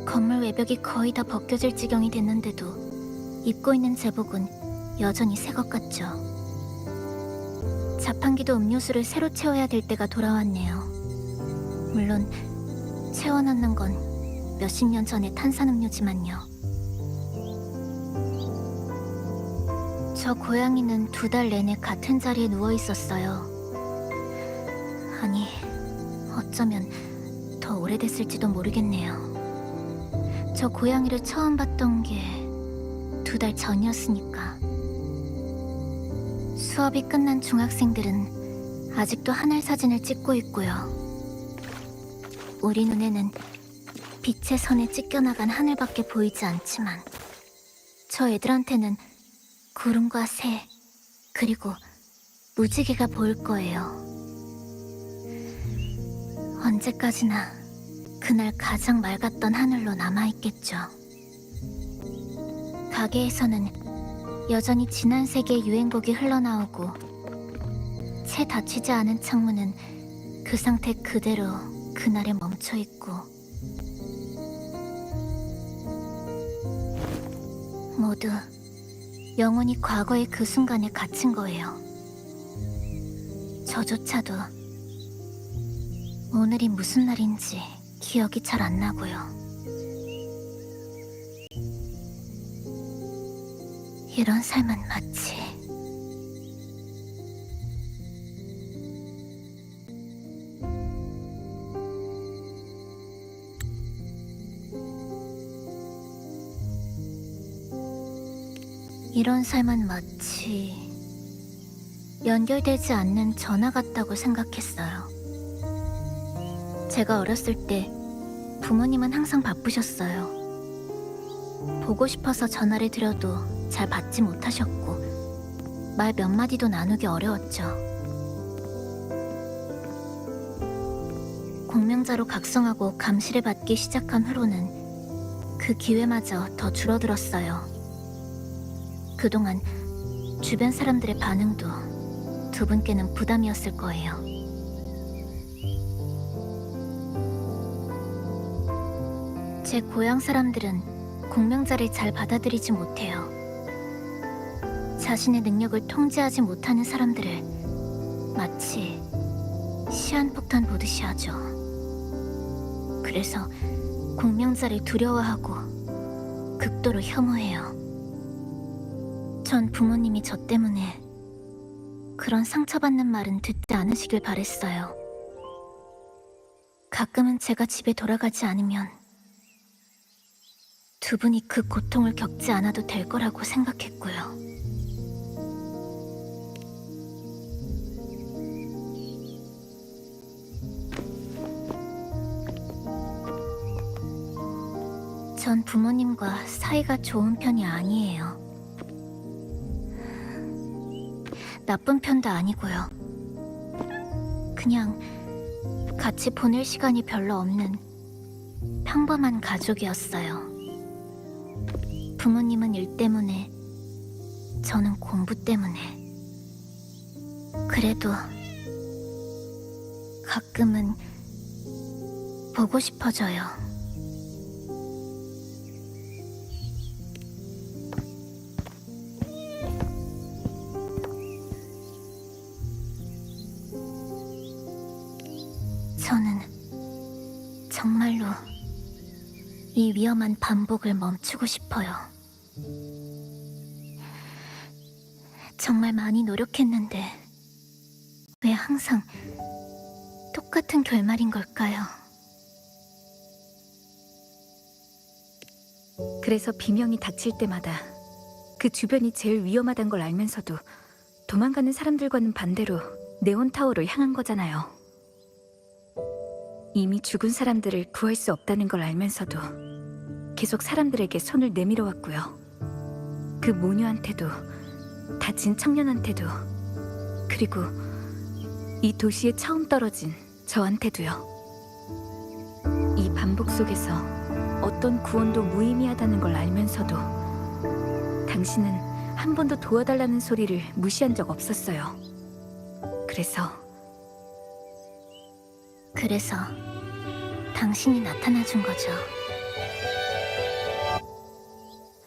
건물 외벽이 거의 다 벗겨질 지경이 됐는데도 입고 있는 제복은 여전히 새 것 같죠. 자판기도 음료수를 새로 채워야 될 때가 돌아왔네요. 물론 채워넣는 건 몇십 년 전의 탄산음료지만요. 저 고양이는 2달 내내 같은 자리에 누워 있었어요. 아니, 어쩌면 더 오래됐을지도 모르겠네요. 저 고양이를 처음 봤던 게 2달 전이었으니까. 수업이 끝난 중학생들은 아직도 하늘 사진을 찍고 있고요. 우리 눈에는 빛의 선에 찢겨나간 하늘밖에 보이지 않지만 저 애들한테는 구름과 새, 그리고 무지개가 보일 거예요. 언제까지나 그날 가장 맑았던 하늘로 남아있겠죠. 가게에서는 여전히 지난 세기의 유행곡이 흘러나오고 채 닫히지 않은 창문은 그 상태 그대로 그날에 멈춰있고 모두 영원히 과거의 그 순간에 갇힌 거예요. 저조차도 오늘이 무슨 날인지 기억이 잘 안 나고요. 이런 삶은 마치 이런 삶은 마치 연결되지 않는 전화 같다고 생각했어요. 제가 어렸을 때 부모님은 항상 바쁘셨어요. 보고 싶어서 전화를 드려도 잘 받지 못하셨고 말 몇 마디도 나누기 어려웠죠. 공명자로 각성하고 감시를 받기 시작한 후로는 그 기회마저 더 줄어들었어요. 그동안 주변 사람들의 반응도 두 분께는 부담이었을 거예요. 제 고향 사람들은 공명자를 잘 받아들이지 못해요. 자신의 능력을 통제하지 못하는 사람들을 마치 시한폭탄 보듯이 하죠. 그래서 공명자를 두려워하고 극도로 혐오해요. 전 부모님이 저 때문에 그런 상처받는 말은 듣지 않으시길 바랬어요. 가끔은 제가 집에 돌아가지 않으면 두 분이 그 고통을 겪지 않아도 될 거라고 생각했고요. 전 부모님과 사이가 좋은 편이 아니에요. 나쁜 편도 아니고요. 그냥 같이 보낼 시간이 별로 없는 평범한 가족이었어요. 부모님은 일 때문에, 저는 공부 때문에. 그래도 가끔은 보고 싶어져요. 저는 정말로 이 위험한 반복을 멈추고 싶어요. 정말 많이 노력했는데 왜 항상 똑같은 결말인 걸까요? 그래서 비명이 닥칠 때마다 그 주변이 제일 위험하단 걸 알면서도 도망가는 사람들과는 반대로 네온타워로 향한 거잖아요. 이미 죽은 사람들을 구할 수 없다는 걸 알면서도 계속 사람들에게 손을 내밀어 왔고요. 그 모녀한테도, 다친 청년한테도, 그리고 이 도시에 처음 떨어진 저한테도요. 이 반복 속에서 어떤 구원도 무의미하다는 걸 알면서도 당신은 한 번도 도와달라는 소리를 무시한 적 없었어요. 그래서 당신이 나타나 준 거죠.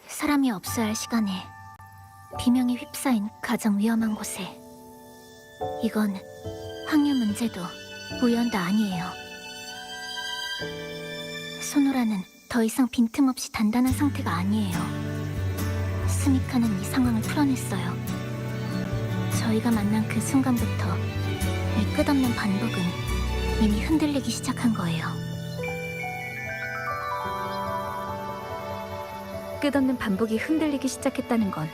사람이 없어야 할 시간에 비명이 휩싸인 가장 위험한 곳에. 이건 확률 문제도 우연도 아니에요. 소노라는 더 이상 빈틈없이 단단한 상태가 아니에요. 스미카는 이 상황을 풀어냈어요. 저희가 만난 그 순간부터 이 끝없는 반복은 이미 흔들리기 시작한 거예요. 끝없는 반복이 흔들리기 시작했다는 건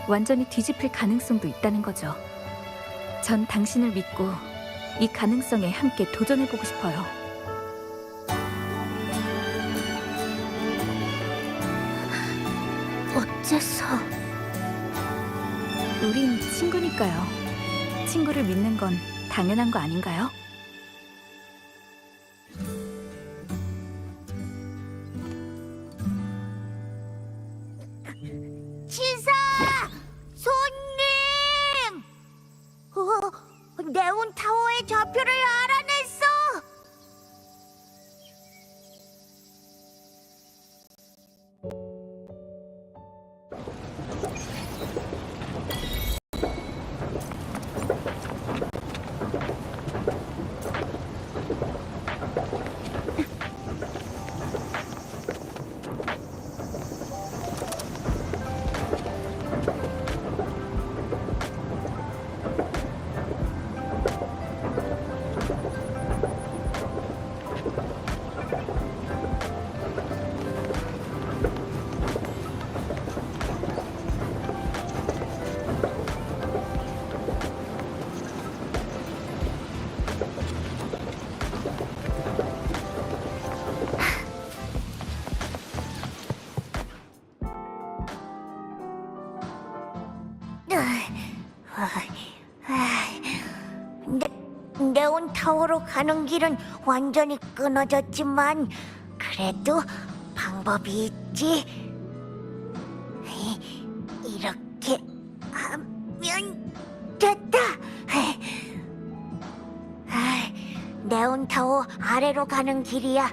완전히 뒤집힐 가능성도 있다는 거죠. 전 당신을 믿고 이 가능성에 함께 도전해보고 싶어요. 어째서? 우린 친구니까요. 친구를 믿는 건 당연한 거 아닌가요? 치사! 손님! 네온타워의 좌표를 알아냈어! 네온타워로 가는 길은 완전히 끊어졌지만 그래도 방법이 있지. 이렇게 하면 됐다. 네온타워 아래로 가는 길이야.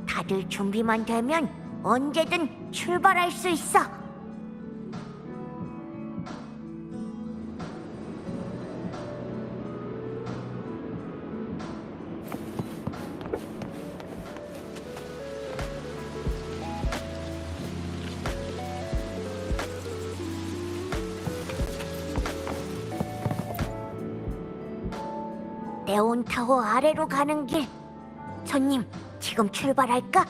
다들 준비만 되면 언제든 출발할 수 있어. 네온타워 아래로 가는 길. 손님, 지금 출발할까?